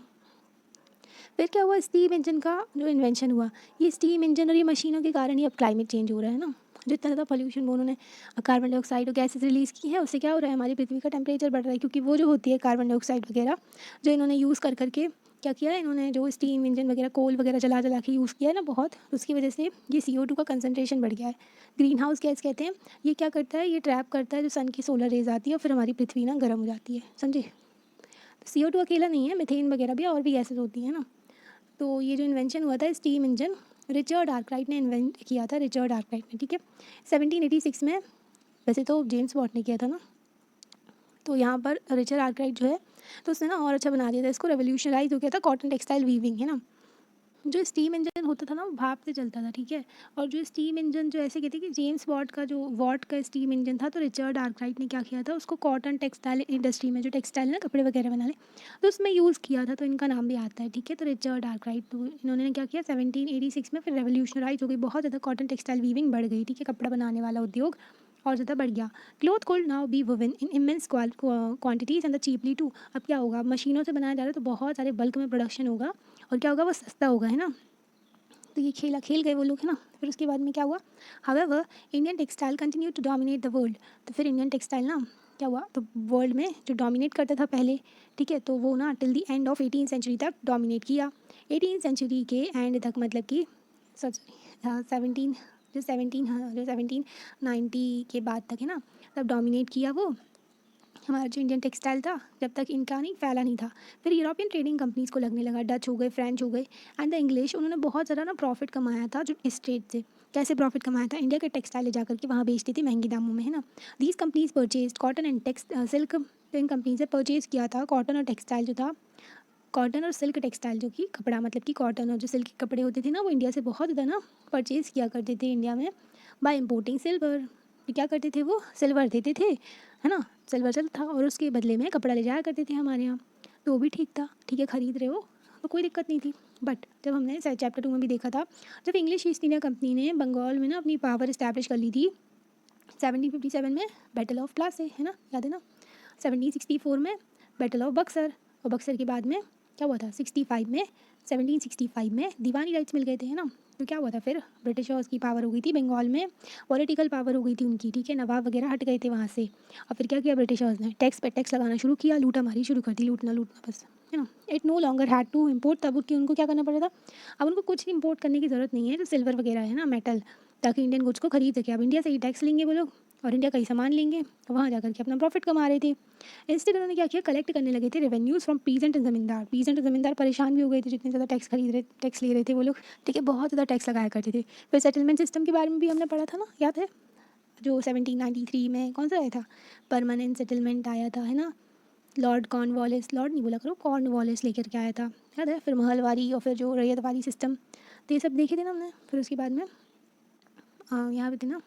[SPEAKER 1] फिर क्या हुआ, स्टीम इंजन का जो इन्वेंशन हुआ, ये स्टीम इंजन और ये मशीनों के कारण ही अब क्लाइमेट चेंज हो रहा है ना, जो इतना ज़्यादा पोल्यूशन उन्होंने कार्बन डाइऑक्साइड और गैसेज रिलीज़ की है, उससे क्या हो रहा है, हमारी पृथ्वी का टेम्परेचर बढ़ रहा है, क्योंकि वो जो होती है कार्बन डाइऑक्साइड वगैरह जो इन्होंने यूज़ कर करके क्या किया है, इन्होंने जो स्टीम इंजन वगैरह कोल वगैरह जला जला के यूज़ किया है ना बहुत, उसकी वजह से ये CO2 का कंसनट्रेशन बढ़ गया है। ग्रीन हाउस गैस कहते हैं, ये क्या करता है, ये ट्रैप करता है जो सन की सोलर रेज आती है और फिर हमारी पृथ्वी ना गर्म हो जाती है, समझे। CO2 अकेला नहीं है, मिथेन वगैरह भी और भी गैसेज होती हैं ना। तो ये जो इन्वेंशन हुआ था स्टीम इंजन, रिचर्ड आर्कराइट ने इन्वेंट किया था, रिचर्ड आर्कराइट ने, ठीक है, 1786 में। वैसे तो जेम्स वॉट ने किया था ना, तो यहाँ पर रिचर्ड आर्कराइट जो है तो उसने ना और अच्छा बना दिया था इसको, रेवोल्यूशनराइज हो गया था कॉटन टेक्सटाइल वीविंग, है ना। जो स्टीम इंजन होता था ना वो भाप से चलता था, ठीक है, और जो स्टीम इंजन जो ऐसे कहते हैं कि जेम्स वॉट का जो वॉट का स्टीम इंजन था, तो रिचर्ड आर्कराइट ने क्या किया था उसको कॉटन टेक्सटाइल इंडस्ट्री में, जो टेक्सटाइल ना कपड़े वगैरह बनाने, तो उसमें यूज़ किया था, तो इनका नाम भी आता है, ठीक है। तो रिचर्ड आर्कराइट, तो इन्होंने क्या किया 1786 में, फिर रेवोल्यूशनराइज हो गई, बहुत ज़्यादा कॉटन टेक्सटाइल वीविंग बढ़ गई, ठीक है, कपड़ा बनाने वाला उद्योग और ज़्यादा बढ़ गया। Cloth could now be woven in immense quantities and the cheaply too. अब क्या होगा, मशीनों से बनाया जा रहा है तो बहुत सारे बल्क में प्रोडक्शन होगा, और क्या होगा, वो सस्ता होगा, है ना। तो ये खेला खेल गए वो लोग, है ना। फिर उसके बाद में क्या हुआ, however Indian textile continue to dominate the world. तो फिर इंडियन टेक्सटाइल ना क्या हुआ, तो वर्ल्ड में जो डोमिनेट करता था पहले, ठीक है, तो वो ना till the end of 18th century तक डोमिनेट किया। 18th सेंचुरी के एंड तक, मतलब कि सॉरी 17 जो 17 हाँ जो 1790 के बाद तक, है ना, तब डोमिनेट किया वो हमारा जो इंडियन टेक्सटाइल था, जब तक इनका नहीं फैला नहीं था। फिर यूरोपियन ट्रेडिंग कंपनीज़ को लगने लगा, डच हो गए, फ्रेंच हो गए एंड द इंग्लिश, उन्होंने बहुत ज़्यादा ना प्रॉफिट कमाया था जो इस ट्रेड से। कैसे प्रॉफिट कमाया था, इंडिया के टेक्सटाइल ले जाकर के वहाँ बेचती थी महंगी दामों में, है ना। These companies purchase cotton and silk, तो इन कंपनी से परचेज़ किया था कॉटन और टेक्सटाइल जो था, कॉटन और सिल्क टेक्सटाइल जो कि कपड़ा, मतलब कि कॉटन और जो सिल्क के कपड़े होते थे ना, वो इंडिया से बहुत ज़्यादा ना परचेज़ किया करते थे इंडिया में बाय इम्पोर्टिंग सिल्वर। तो क्या करते थे वो, सिल्वर देते थे, है ना, सिल्वर चलता था और उसके बदले में कपड़ा ले जाया करते थे हमारे यहाँ, तो वो भी ठीक था, ठीक है, ख़रीद रहे हो तो कोई दिक्कत नहीं थी। बट जब हमने चैप्टर 2 में भी देखा था, जब इंग्लिश ईस्ट इंडिया कंपनी ने बंगाल में ना अपनी पावर इस्टेब्लिश कर ली थी 1757 में, बैटल ऑफ प्लासी, है ना, याद है ना। 1764 में बैटल ऑफ बक्सर, और बक्सर के बाद में क्या हुआ था 65 में, 1765 में दीवानी राइट्स मिल गए थे, है ना। तो क्या हुआ था फिर, ब्रिटिशर्स की पावर हो गई थी बंगाल में, पॉलिटिकल पावर हो गई थी उनकी, ठीक है, नवाब वगैरह हट गए थे वहाँ से। और फिर क्या किया ब्रिटिशर्स ने, टैक्स पे टैक्स लगाना शुरू किया, लूटा मारी शुरू कर दी, लूटना लूटना बस, है ना। It no longer had to import, तब उनको क्या करना पड़ा था, अब उनको कुछ इम्पोर्ट करने की ज़रूरत नहीं है, जो सिल्वर वगैरह है ना, मेटल, ताकि इंडियन गुड्स को खरीद सके। अब इंडिया से ही टैक्स लेंगे वो लोग और इंडिया का ही सामान लेंगे, वहाँ जाकर के अपना प्रॉफिट कमा रहे थे। इंस्टेड उन्होंने क्या किया, कलेक्ट करने लगे थे रेवेन्यूज़ फ्रॉम पीजेंट ज़मींदार। पीजेंट ज़मींदार परेशान भी हो गए थे, जितने ज़्यादा टैक्स ले रहे थे वो लोग, ठीक है, बहुत ज़्यादा टैक्स लगाया करते थे। फिर सेटलमेंट सिस्टम के बारे में भी हमने पढ़ा था ना, याद है, जो 1793 में कौन सा आया था, परमानेंट सेटलमेंट आया था, है ना। लॉर्ड कॉर्नवालिस, लॉर्ड नहीं बोला करो, कॉर्नवालिस लेकर के आया था, याद है। फिर महलवारी और फिर जो रैयतवारी सिस्टम, तो ये सब देखे थे ना हमने। फिर उसके बाद में यहाँ पे थे ना,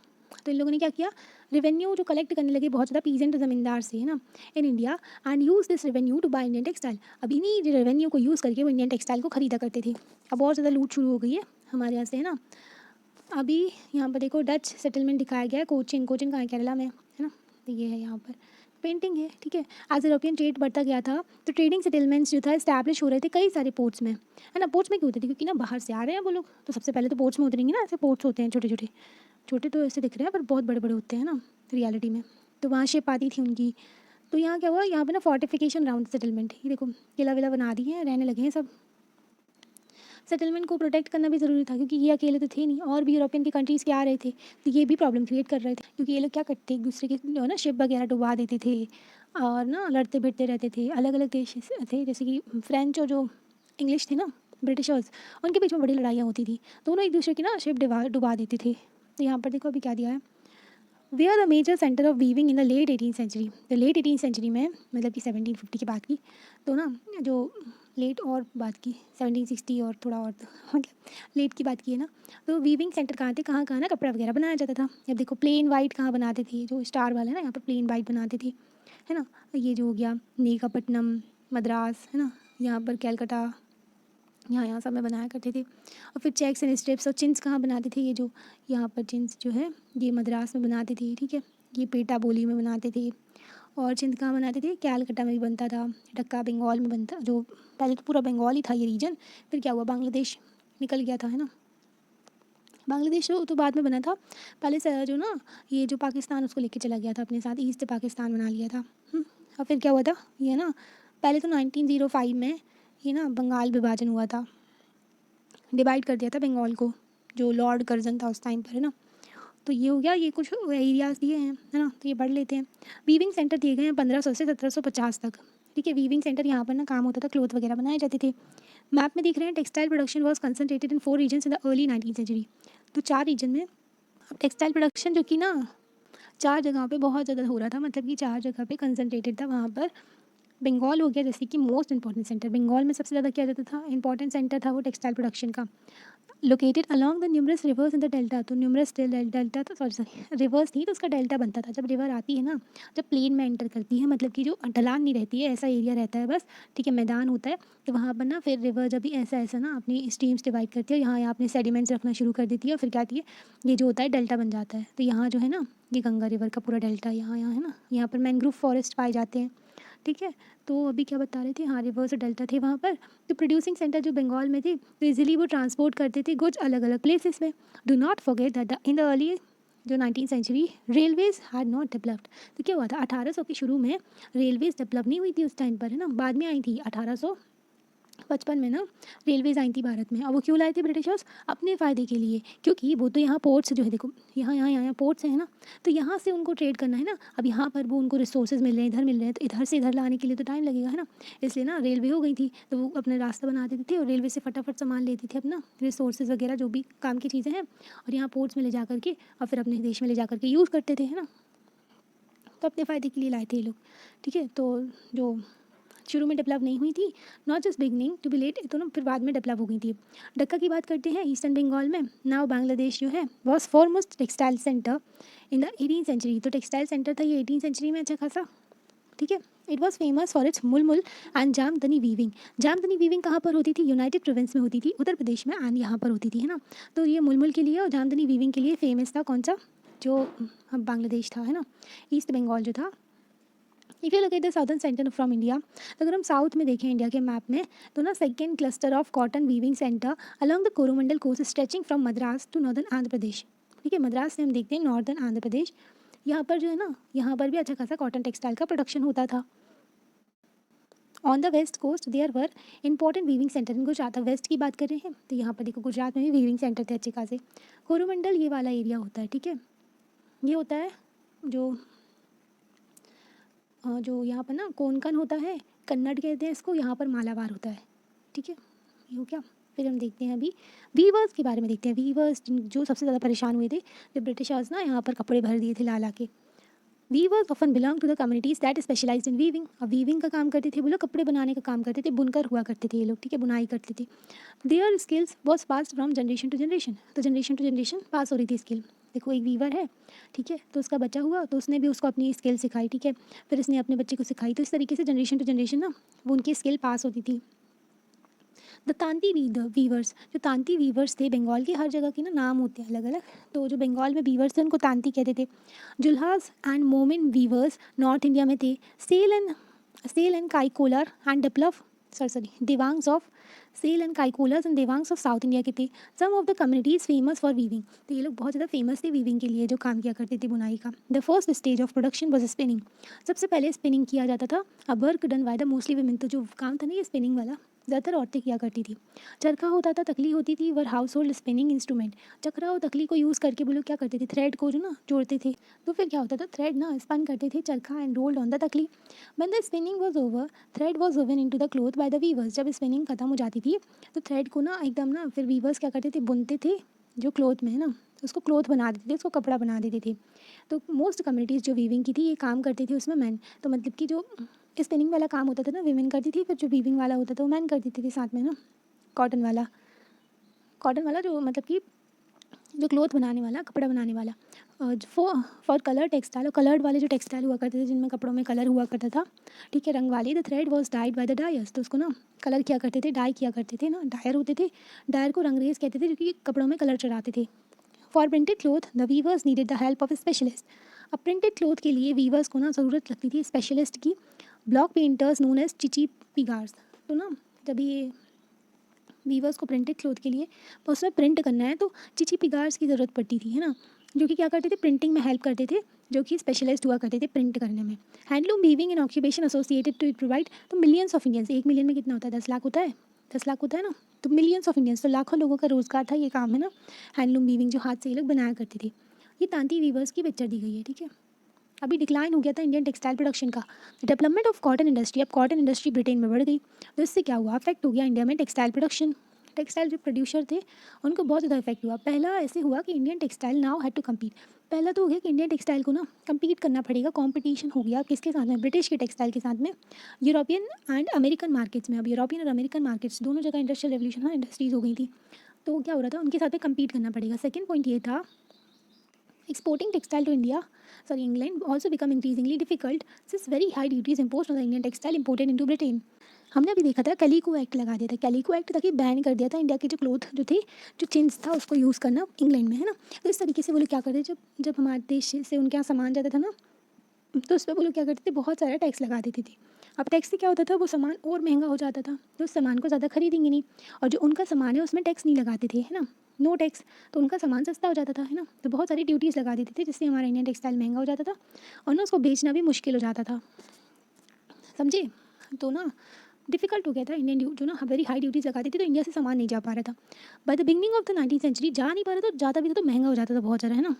[SPEAKER 1] तो इन लोगों ने क्या किया, रेवेन्यू जो कलेक्ट करने लगे बहुत ज़्यादा पीजेंट ज़मींदार से, है ना, in India, and use this revenue to buy Indian textile. अब इन्हीं रेवेन्यू को यूज़ करके वो इंडियन टेक्सटाइल को खरीदा करते थे। अब और ज़्यादा लूट शुरू हो गई है हमारे यहाँ से, है ना। अभी यहाँ पर देखो डच सेटलमेंट दिखाया गया है, कोचिन, कोचिन कहाँ है, केरला में, है ना, तो ये है यहाँ पर पेंटिंग है, ठीक है। एज यूरोपियन ट्रेड बढ़ता गया था तो ट्रेडिंग सेटलमेंट्स जो था इस्टेब्लिश हो रहे थे कई सारे पोर्ट्स में, है ना। पोर्ट्स में क्यों होते थे, क्योंकि ना बाहर से आ रहे हैं वो लोग, तो सबसे पहले तो पोर्ट्स में उतरेंगे ना। ऐसे पोर्ट्स होते हैं छोटे छोटे, छोटे तो ऐसे दिख रहे हैं पर बहुत बड़े बड़े होते हैं ना रियलिटी में। तो वहाँ शिप आती थी उनकी। तो यहाँ क्या हुआ, यहाँ पे ना फोर्टिफिकेशन राउंड सेटलमेंट, ये देखो किला विला बना दिए हैं, रहने लगे हैं सब। सेटलमेंट को प्रोटेक्ट करना भी ज़रूरी था, क्योंकि ये अकेले तो थे नहीं, और भी यूरोपियन की कंट्रीज़ के आ रहे थे, तो ये भी प्रॉब्लम क्रिएट कर रहे थे। क्योंकि ये लोग क्या करते एक दूसरे के जो है ना शिप वगैरह डुबा देते थे, और ना लड़ते भिड़ते रहते थे। अलग अलग देश थे, जैसे कि फ्रेंच और जो इंग्लिश थे ना, ब्रिटिशर्स, उनके बीच में बड़ी लड़ाइयाँ होती थी। दोनों एक दूसरे की ना शिप डुबा देते थे। तो यहाँ पर देखो अभी क्या दिया है, they are the major centre of weaving in the late 18th century. तो लेट 18th सेंचुरी में, मतलब कि 1750 की बात की, तो ना जो लेट और बात की 1760 और थोड़ा और मतलब लेट की बात की है ना, तो वीविंग सेंटर कहाँ थे, कहाँ कहाँ ना कपड़ा वगैरह बनाया जाता था। अब देखो प्लेन वाइट कहाँ बनाते थे, जो स्टार वाला है ना, यहाँ पर प्लेन वाइट बनाते थे, है ना। ये जो हो गया नेकापट्टनम, मद्रास, है ना, यहाँ पर कैलकटा, यहाँ सब में बनाया करते थे। और फिर चेक्स एंड स्ट्रिप्स और चिन्स कहाँ बनाते थे, ये जो यहाँ पर चिन्स जो है ये मद्रास में बनाते थे, ठीक है। ये पेटा बोली में बनाते थे। और चिन्स कहाँ बनाते थे, कैलकटा में भी बनता था, ढक्का बंगाल में बनता, जो पहले तो पूरा बंगाल ही था ये रीजन, फिर क्या हुआ बांग्लादेश निकल गया था, है ना। बांग्लादेश तो बाद में बना था, पहले से जो ना ये जो पाकिस्तान उसको लेके चला गया था अपने साथ, ईस्ट पाकिस्तान बना लिया था। और फिर क्या हुआ था, ये ना पहले तो 1905 में ये ना बंगाल विभाजन हुआ था, डिवाइड कर दिया था बंगाल को, जो लॉर्ड कर्जन था उस टाइम पर, है ना। तो ये हो गया, ये कुछ एरियाज़ दिए हैं, है ना, तो ये पढ़ लेते हैं। वीविंग सेंटर दिए गए हैं 1500 से 1750 तक, ठीक है। वीविंग सेंटर यहाँ पर ना काम होता था, क्लोथ वगैरह बनाए जाते थे। मैप में दिख रहे हैं textile production was concentrated in 4 regions in the early 19th century. तो 4 रीजन में अब टेक्सटाइल प्रोडक्शन जो कि ना 4 जगहों पे बहुत ज़्यादा हो रहा था, मतलब कि 4 जगह पे कंसनट्रेटेड था। वहाँ पर बंगाल हो गया जैसे कि मोस्ट इंपॉर्टेंट सेंटर, बंगाल में सबसे ज़्यादा किया जाता था, इंपॉर्टेंट सेंटर था वो टेक्सटाइल प्रोडक्शन का। Located along the numerous reverse in the delta, तो न्यूमरस डेल्टा, तो सॉरी रिवर्स थी, तो उसका डेल्टा बनता था। जब रिवर आती है ना, जब प्लेन में एंटर करती है, मतलब कि जो ढलान नहीं रहती है, ऐसा एरिया रहता है बस, ठीक है, मैदान होता है, तो वहाँ पर ना फिर रिवर जब भी ऐसा ऐसा ना अपनी स्ट्रीम्स डिवाइड करती है, यहाँ अपने सेडिमेंट्स रखना शुरू कर देती है, और फिर क्या आती है, ये जो होता है डेल्टा बन जाता है। तो यहाँ जो है ना ये गंगा रिवर का पूरा डेल्टा यहाँ यहाँ है ना, यहाँ पर मैंग्रोव फॉरेस्ट पाए जाते हैं, ठीक है। तो अभी क्या बता रहे थे, हाँ रिवर्स डेल्टा थे वहाँ पर। तो प्रोड्यूसिंग सेंटर जो बंगाल में थे, तो इजीली वो ट्रांसपोर्ट करते थे कुछ अलग अलग प्लेसेस में। Do not forget that in the early जो 19th century railways had not developed. तो क्या हुआ था 1800 के शुरू में रेलवेज डेवलप नहीं हुई थी उस टाइम पर, है ना, बाद में आई थी 1855 में ना रेलवेज आई थी भारत में। और वो क्यों लाए थे ब्रिटिशर्स, अपने फ़ायदे के लिए, क्योंकि वो तो यहाँ पोर्ट्स जो है देखो यहाँ पोर्ट्स हैं ना, तो यहाँ से उनको ट्रेड करना है ना। अब यहाँ पर वो उनको रिसोर्सेज मिल रहे हैं, इधर मिल रहे हैं, तो इधर से इधर लाने के लिए तो टाइम लगेगा, है ना। इसलिए ना रेलवे हो गई थी, तो वो अपने रास्ता बना देते थे और रेलवे से फटाफट सामान लेते थे अपना, रिसोर्सेज वगैरह जो भी काम की चीज़ें हैं, और यहाँ पोर्ट्स में ले जा करके और फिर अपने देश में ले जा करके यूज़ करते थे, है ना। तो अपने फ़ायदे के लिए लाए थे ये लोग, ठीक है। तो जो शुरू में डेवलप नहीं हुई थी, not just beginning to be late, तो ना फिर बाद में डेवलप हो गई थी। ढक्का की बात करते हैं, ईस्टर्न बंगाल में नाउ बांग्लादेश जो है was foremost textile centre in the 18th century. तो टेक्सटाइल सेंटर था ये 18th सेंचुरी में अच्छा खासा, ठीक है। It was famous for its mulmul and jamdani weaving. Jamdani weaving कहाँ पर होती थी, यूनाइटेड प्रोविंस में होती थी, उत्तर प्रदेश में, एंड यहाँ पर होती थी, है ना। तो ये मुलमुल के लिए और जामदनी वीविंग के लिए फेमस था कौन सा, जो बांग्लादेश था, है ना, ईस्ट बंगाल जो था। If you look at the southern centre from India, तो अगर हम साउथ में देखें इंडिया के मैप में, तो ना second cluster of cotton weaving centre along the Coromandel coast stretching from Madras to northern Andhra Pradesh, ठीक है। मद्रास से हम देखते हैं नॉर्दर्न आंध्र प्रदेश, यहाँ पर जो है ना, यहाँ पर भी अच्छा खासा कॉटन टेक्सटाइल का प्रोडक्शन होता था। On the west coast there were important weaving centre, in Gujarat west की बात कर रहे हैं, तो यहाँ पर देखो गुजरात में भी वीविंग सेंटर थे अच्छे खासे। कोरोमंडल ये वाला एरिया होता है, ठीक है, ये होता है जो यहाँ पर ना कोंकण होता है, कन्नड़ कहते हैं इसको, यहाँ पर मालाबार होता है, ठीक है, ये हो क्या। फिर हम देखते हैं अभी वीवर्स के बारे में, देखते हैं वीवर्स जो सबसे ज़्यादा परेशान हुए थे जब ब्रिटिशर्स ना यहाँ पर कपड़े भर दिए थे ला के। Weavers often belong to the communities that specialised in weaving. अब वीविंग का काम करते थे वो लोग, कपड़े बनाने का काम करते थे, बुनकर हुआ करते थे ये लोग, ठीक है, बुनाई करते थे। Their skills was pass from generation to generation, तो जनरेशन टू जनरेशन पास हो रही थी स्किल। देखो एक वीवर है, ठीक है, तो उसका बच्चा हुआ तो उसने भी उसको अपनी स्किल सिखाई, ठीक है, फिर उसने अपने बच्चे को सिखाई, तो इस तरीके से जनरेशन टू जनरेशन ना वो उनकी स्किल पास होती थी। द तांती वीवर्स, जो तांती वीवर्स थे, बंगाल की हर जगह की ना नाम होते हैं अलग अलग, तो जो बंगाल में वीवर्स थे उनको तांती कहते थे। Julahas and Momin weavers North India में थे। Sale and Kaikollar and develop sorry Devangs of Sale and Kaikollars and Devangs of South India के थे। Some of the communities famous for weaving, तो ये लोग बहुत ज़्यादा फेमस थे वीविंग के लिए, जो काम किया करते थे बुनाई का। The first stage of production was spinning, सबसे पहले स्पिनिंग किया जाता था। A work done by the mostly women, तो जो काम था ना ये स्पिनिंग वाला ज़्यादातर औरतें किया करती थी। चरखा होता था, तकली होती थी, वर हाउस होल्ड स्पिनिंग इंस्ट्रूमेंट। चक्रा और तकली को यूज़ करके वो लोग क्या करते थे, थ्रेड को जो ना जोड़ते थे, तो फिर क्या होता था, थ्रेड ना स्पन करते थे charkha and rolled on the takli. When the spinning was over, thread was woven into the cloth by the weavers, जब स्पिनिंग खत्म हो जाती थी तो थ्रेड को ना एकदम ना फिर वीवर्स क्या करते थे, बुनते थे जो क्लॉथ में है ना, उसको क्लॉथ बना देते थे, उसको कपड़ा बना देते थे। तो मोस्ट कम्युनिटीज़ जो वीविंग की थी ये काम करती थी उसमें मैन, तो मतलब कि जो स्पिनिंग वाला काम होता था ना विमेन करती थी, फिर जो वीविंग वाला होता था वो मैन कर देती थी साथ में ना। कॉटन वाला, कॉटन वाला जो मतलब कि जो क्लॉथ बनाने वाला, कपड़ा बनाने वाला। फॉर कलर टेक्सटाइल, और कलर्ड वाले जो टेक्सटाइल हुआ करते थे जिनमें कपड़ों में कलर हुआ करता था, ठीक है, रंग वाली। The thread was died by the dyers, तो उसको ना कलर किया करते थे, डाई किया करते थे ना, डायर होते थे। डायर को रंगरेज कहते थे, जो कि कपड़ों में कलर चढ़ाते थे। For printed cloth the weavers needed the help of specialist, अब प्रिंटेड क्लॉथ के लिए वीवर्स को ना ज़रूरत लगती थी स्पेशलिस्ट की। Block painters known as Chichi पिगार्स, तो ना जब ये वीवर्स को प्रिंटेड क्लॉथ के लिए उसमें प्रिंट करना है तो चिची पिगार्स की ज़रूरत पड़ती थी, है ना, जो कि क्या करते थे, प्रिंटिंग में हेल्प करते थे, जो कि स्पेशलाइज्ड हुआ करते थे प्रिंट करने में। Handloom weaving and occupation associated to it provide, तो मिलियंस ऑफ इंडियंस, 1 मिलियन में कितना होता है, 10 लाख होता है, 10 लाख होता है ना, तो मिलियंस ऑफ इंडियंस, तो लाखों लोगों का रोजगार था ये काम, है ना, हैंडलूम वीविंग जो हाथ से ये लोग बनाया करते थे। ये तांती वीवर्स की पिक्चर दी गई है, ठीक है। अभी डिक्लाइन हो गया था इंडियन टेक्सटाइल प्रोडक्शन का, डेवलपमेंट ऑफ कॉटन इंडस्ट्री, अब कॉटन इंडस्ट्री ब्रिटेन में बढ़ गई, तो इससे क्या हुआ, अफेक्ट हो गया इंडिया में टेक्सटाइल प्रोडक्शन। टेक्सटाइल जो प्रोड्यूसर थे उनको बहुत ज़्यादा इफेक्ट हुआ। पहला ऐसे हुआ कि Indian textile now had to compete, पहला तो हो गया कि इंडियन टेक्सटाइल को ना कम्पीट करना पड़ेगा, कंपटीशन हो गया किसके साथ में, ब्रिटिश के टेक्सटाइल के साथ में, यूरोपियन एंड अमेरिकन मार्केट्स में। अब यूरोपियन और अमेरिकन मार्केट्स दोनों जगह इंडस्ट्रियल रेवोल्यूशन, हाँ इंडस्ट्रीज हो गई थी, तो क्या हो रहा था, उनके साथ में कम्पीट करना पड़ेगा। सेकेंड पॉइंट ये था, exporting textile to England also become increasingly difficult since very high duties imposed on the Indian textile imported into Britain. हमने अभी देखा था कैलिको एक्ट लगा दिया था, कैलिको एक्ट ताकि बैन कर दिया था इंडिया के जो क्लोथ जो थे, जो चिन्स था उसको यूज़ करना इंग्लैंड में, है ना। तो इस तरीके से वो लोग क्या करते, जब जब हमारे देश से उनके यहाँ सामान जाता था ना, तो उस पर वो लोग क्या करते थे, बहुत सारा टैक्स लगा देते थे। अब टैक्स से क्या होता था, वो सामान और महंगा हो जाता था, तो उस सामान को ज़्यादा खरीदेंगे नहीं, और जो उनका सामान है उसमें टैक्स नहीं लगाते थे, है ना, नो टैक्स, तो उनका सामान सस्ता हो जाता था, है ना। तो बहुत सारी ड्यूटीज़ लगा देते थे जिससे हमारा इंडियन टेक्सटाइल महंगा हो जाता था और ना उसको बेचना भी मुश्किल हो जाता था, समझे। तो ना डिफिकल्ट हो गया था, इंडियन जो ना वेरी हाई ड्यूटीज़ लगाती थी, तो इंडिया से सामान नहीं जा पा रहा था। By the beginning of the 19th century जा नहीं पा रहा था, जाता भी था तो महंगा हो जाता था बहुत ज़्यादा, है ना।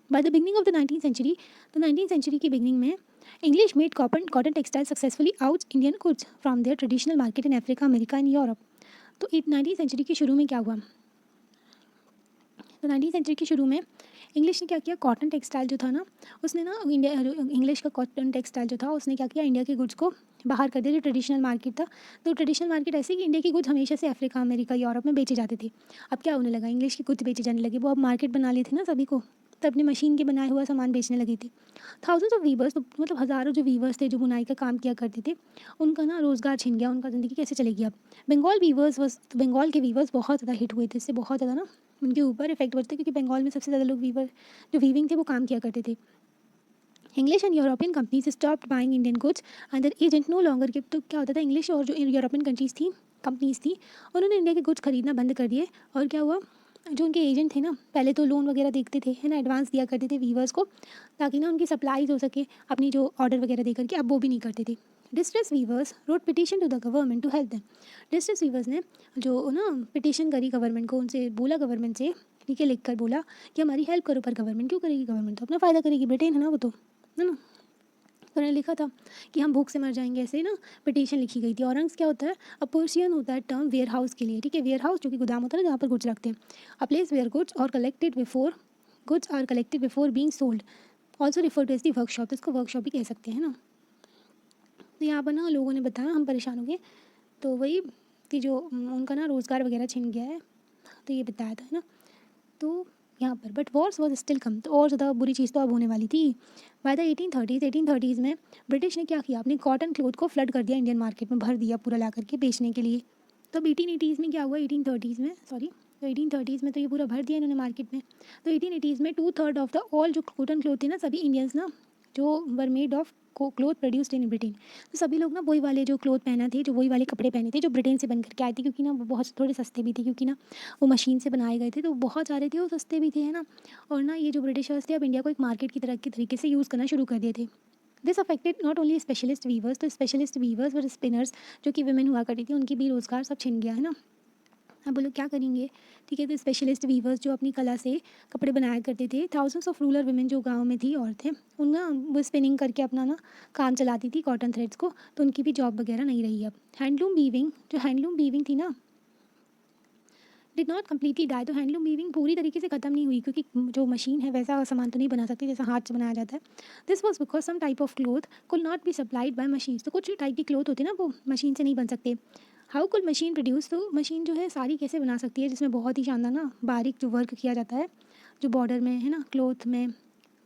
[SPEAKER 1] By the beginning of the 19th century, तो 19th सेंचुरी की बिगनिंग में English made cotton textile successfully out Indian goods from their traditional market in Africa, America and Europe. तो 19th सेंचुरी के शुरू में क्या हुआ, तो 19th सेंचुरी के शुरू में इंग्लिश ने क्या किया, कॉटन टेक्सटाइल जो था ना, उसने ना इंडिया, इंग्लिश का कॉटन टेक्सटाइल जो था उसने क्या किया, इंडिया के गुड्स को बाहर कर दिया, जो ट्रेडिशनल मार्केट था। तो ट्रेडिशनल मार्केट ऐसे कि इंडिया के गुड्स हमेशा से अफ्रीका, अमेरिका, यूरोप में बेचे जाते थे। अब क्या होने लगा, इंग्लिश के गुड्स बेचे जाने लगे, वो अब मार्केट बना लिए थे ना सभी को, तो अपने मशीन के बनाए हुआ सामान बेचने लगी थी। थाउजेंड्स ऑफ वीवर्स, तो मतलब हज़ारों जो वीवर्स थे जो बुनाई का काम किया करते थे, उनका ना रोज़गार छिन गया, उनका ज़िंदगी कैसे चलेगी अब। बंगाल वीवर्स बस, तो बंगाल के वीवर्स बहुत ज़्यादा हिट हुए थे, इससे बहुत ज़्यादा ना उनके ऊपर इफेक्ट पड़ते, क्योंकि बंगाल में सबसे ज़्यादा लोग वीवर जो वीविंग थे वो काम किया करते थे। English and European companies stopped buying Indian goods and their agent no longer give, तो क्या होता था, इंग्लिश और जो यूरोपियन कंट्रीज थी, कंपनीज थी, उन्होंने इंडिया के गुड्स खरीदना बंद कर दिए। और क्या हुआ, जो उनके एजेंट थे ना, पहले तो लोन वगैरह देखते थे, है ना, एडवांस दिया करते थे वीवर्स को ताकि ना उनकी सप्लाईज हो सके अपनी जो ऑर्डर वगैरह दे करके, अब वो भी नहीं करते थे। Distress weavers wrote petition to the government to help them, distress weavers ने जो ना पिटिशन करी गवर्नमेंट को, उनसे बोला गवर्नमेंट से, ठीक है, लिख कर बोला कि हमारी हेल्प करो। पर गवर्नमेंट क्यों करेगी, गवर्नमेंट तो अपना फ़ायदा करेगी, ब्रिटेन है ना वो तो, है ना। तो उन्होंने लिखा था कि हम भूख से मर जाएंगे, ऐसे ही ना पिटीशन लिखी गई थी। ऑरेंज क्या होता है, अ पर्शियन होता है टर्म वेयर हाउस के लिए, ठीक है, वेयर हाउस जो कि गोदाम होता है ना जहाँ पर गुड्स रखते हैं। A place where goods are collected before being sold, also refer to as the workshop, इसको वर्कशॉप भी कह सकते हैं ना। तो यहाँ पर ना लोगों ने बताया, हम परेशान हो गए, तो वही कि जो उनका ना रोज़गार वगैरह छिन गया है, तो ये बताया था, है ना। तो यहाँ पर, but Wars was still come, तो और ज़्यादा बुरी चीज़ तो अब होने वाली थी। बाय द 1830s में ब्रिटिश ने क्या किया, अपने कॉटन क्लोथ को फ्लड कर दिया इंडियन मार्केट में, भर दिया पूरा ला करके बेचने के लिए। तो अब 1880s में क्या हुआ, 1830s में सॉरी, तो 1830s में तो ये पूरा भर दिया इन्होंने मार्केट में। तो 1880s में 2/3 ऑफ द ऑल जो कॉटन क्लोथ थे ना, सभी इंडियंस ना जो were made of cloth produced in Britain, तो सभी लोग ना वही वाले जो क्लोथ पहना थे, जो वही वाले कपड़े पहने थे जो ब्रिटेन से बन करके आए थे, क्योंकि ना वो बहुत थोड़े सस्ते भी थे, क्योंकि ना वो मशीन से बनाए गए थे, तो बहुत सारे थे, वो सस्ते भी थे, है ना। और ना ये जो ब्रिटिशर्स थे अब इंडिया को एक मार्केट की तरह के तरीके से यूज़ करना शुरू कर दिए थे। This affected not only specialist weavers, तो स्पेशलिस्ट वीवर्स और स्पिनर्स जो कि वुमेन हुआ करती थी, उनकी भी रोज़गार सब छिन गया, है ना। अब वो लोग क्या करेंगे, ठीक है। तो स्पेशलिस्ट वीवर्स जो अपनी कला से कपड़े बनाया करते थे, थाउजेंड्स ऑफ रूरल वुमेन जो गांव में थी औरतें, उनका वो स्पिनिंग करके अपना ना काम चलाती थी कॉटन थ्रेड्स को, तो उनकी भी जॉब वगैरह नहीं रही अब। हैंडलूम वीविंग थी ना, डिड नॉट कम्प्लीटली डाई, तो हैंडलूम वीविंग पूरी तरीके से ख़त्म नहीं हुई, क्योंकि जो मशीन है वैसा सामान तो नहीं बना सकती जैसा हाथ से बनाया जाता है। This was because some type of cloth could not be supplied by machines, तो कुछ टाइप की क्लोथ होती है ना वो मशीन से नहीं बन सकते। हाउ कुल मशीन प्रोड्यूस, तो मशीन जो है साड़ी कैसे बना सकती है जिसमें बहुत ही शानदार ना बारीक जो वर्क किया जाता है, जो बॉर्डर में है ना क्लोथ में,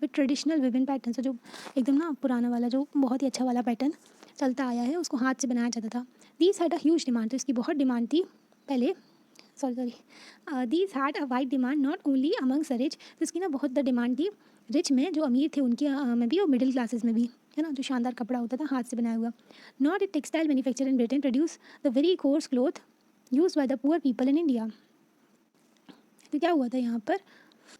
[SPEAKER 1] विद ट्रेडिशनल विविन पैटर्न, जो एकदम ना पुराना वाला जो बहुत ही अच्छा वाला पैटर्न चलता आया है, उसको हाथ से बनाया जाता था। These had a huge demand, तो इसकी बहुत डिमांड थी पहले, these had a wide demand not only amongst rich, तो इसकी ना बहुत ज़्यादा डिमांड थी रिच में, जो अमीर थे उनकी में भी, और मिडिल क्लासेस में भी, है ना, जो शानदार कपड़ा होता था हाथ से बनाया हुआ। Not a textile manufacture in Britain produce the very course cloth use by the poor people in India. तो क्या हुआ था यहाँ पर,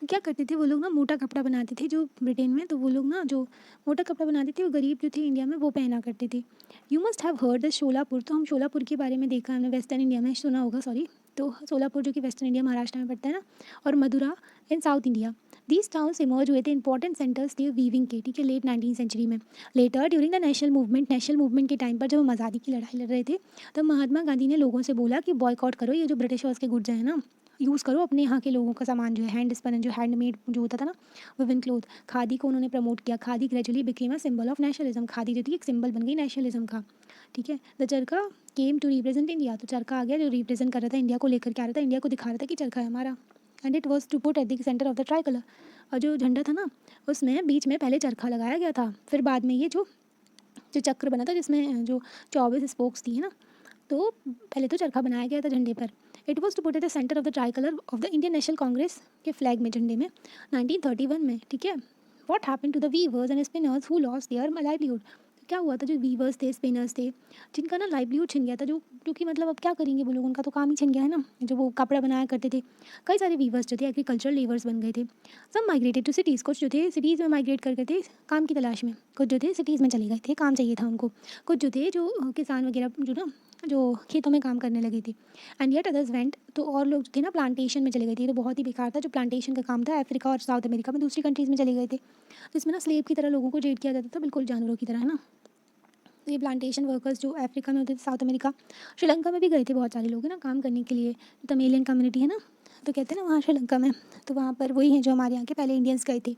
[SPEAKER 1] क्या करते थे वो लोग ना, मोटा कपड़ा बनाते थे जो ब्रिटेन में, तो वो लोग ना जो मोटा कपड़ा बनाते थे वो गरीब जो थे इंडिया में वो पहना करते थे। You must have heard the Sholapur, तो हम शोलापुर के बारे में देखा हमने, वेस्टर्न इंडिया में सुना होगा, सॉरी। तो सोलापुर जो कि वेस्टर्न इंडिया महाराष्ट्र में पड़ता है ना, और Madura in South India. These towns emerge हुए थे इंपॉर्टेंट सेंटर्स थे वीविंग के, ठीक है, लेट 19th सेंचुरी में। Later during the national movement के टाइम पर जब हम आज़ादी की लड़ाई लड़ रहे थे, तब महात्मा गांधी ने लोगों से बोला कि बॉयकॉट करो ये जो ब्रिटिशर्स के गुड्स हैं ना, यूज़ करो अपने यहाँ के लोगों का सामान जो है, हैंड स्पन जो हैंडमेड जो होता था ना विविन क्लोथ, खादी को उन्होंने प्रमोट किया। Khadi gradually became a symbol of nationalism, khadi जो थी एक सिंबल बन गई नेशनलिज्म का, ठीक है। द चरखा केम टू रिप्रेजेंट इंडिया, तो चरखा आ गया जो रिप्रेजेंट कर रहा था इंडिया को, लेकर के आ रहा था, इंडिया को दिखा रहा था कि चरखा है हमारा। And it was to put at the centre of the tricolour, और जो झंडा था ना उसमें बीच में पहले चरखा लगाया गया था, फिर बाद में ये जो जो चक्र बना था जिसमें जो 24 स्पोक्स थी, है ना, तो पहले तो चरखा बनाया गया था झंडे पर। It was to put at the centre of the tricolour of the Indian National Congress के फ्लैग में, झंडे में, 1931 में, ठीक है। What happen to the weavers and spinners who lost their livelihood, क्या हुआ था जो वीवर्स थे स्पिनर्स थे जिनका ना लाइवलीहुड छिन गया था, जो कि मतलब अब क्या करेंगे वो लोग, उनका तो काम ही छिन गया है ना, जो वो कपड़ा बनाया करते थे। कई सारे वीवर्स जो थे एग्रीकल्चरल लेबर्स बन गए थे। सब माइग्रेटेड टू सिटीज़, कुछ जो थे सिटीज़ में माइग्रेट कर गए थे काम की तलाश में, कुछ जो थे सिटीज़ में चले गए थे, काम चाहिए था उनको, कुछ जो थे जो किसान वगैरह जो ना जो खेतों में काम करने लगे थे। एंड येट अदर्स वेंट, तो और लोग जो थे ना प्लांटेशन में चले गए थे, तो बहुत ही बेकार था जो प्लांटेशन का काम था, अफ्रीका और साउथ अमेरिका में दूसरी कंट्रीज़ में चले गए थे। तो इसमें ना स्लेव की तरह लोगों को ट्रीट किया जाता था, बिल्कुल जानवरों की तरह, है ना। तो ये प्लांटेशन वर्कर्स जो अफ्रीका में होते थे, साउथ अमेरिका, श्रीलंका में भी गए थे बहुत सारे लोग, है ना, काम करने के लिए, तमिलियन कम्युनिटी है ना, तो कहते हैं ना वहाँ श्रीलंका में, तो वहाँ पर वही हैं जो हमारे यहाँ के पहले इंडियंस गए थे,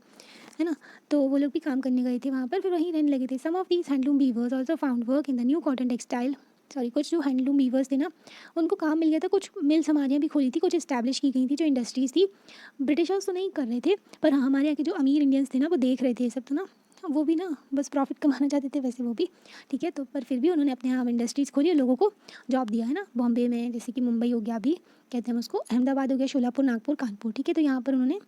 [SPEAKER 1] है ना। तो वो लोग भी काम करने गए थे वहाँ पर, फिर वहीं रहने लगे थे। Some of these handloom weavers also found work in the new cotton textile, sorry, कुछ जो हैंडलूम वीवर्स थे ना उनको काम मिल गया था, कुछ मिल्स हमारे यहाँ भी खोली थी, कुछ इस्टेब्लिश की गई थी, जो इंडस्ट्रीज़ थी। ब्रिटिशर्स तो नहीं कर रहे थे, पर हाँ हमारे यहाँ के जो अमीर इंडियंस थे ना वो देख रहे थे ये सब, तो ना वो भी ना बस प्रॉफिट कमाना चाहते थे वैसे वो भी, ठीक है। तो पर फिर भी उन्होंने अपने यहाँ इंडस्ट्रीज़ खोली और लोगों को जॉब दिया, है ना। बॉम्बे में जैसे कि मुंबई हो गया, अभी कहते हैं उसको, अहमदाबाद हो गया, शोलापुर, नागपुर, कानपुर, ठीक है। तो यहाँ पर उन्होंने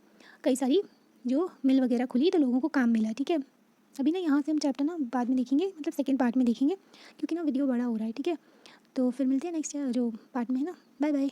[SPEAKER 1] कई सारी जो मिल वगैरह खुली तो लोगों को काम मिला, ठीक है। अभी ना यहाँ से हम चैप्टर ना बाद में देखेंगे, मतलब सेकंड पार्ट में देखेंगे, क्योंकि ना वीडियो बड़ा हो रहा है, ठीक है। तो फिर मिलते हैं नेक्स्ट जो पार्ट में, है ना। Bye bye.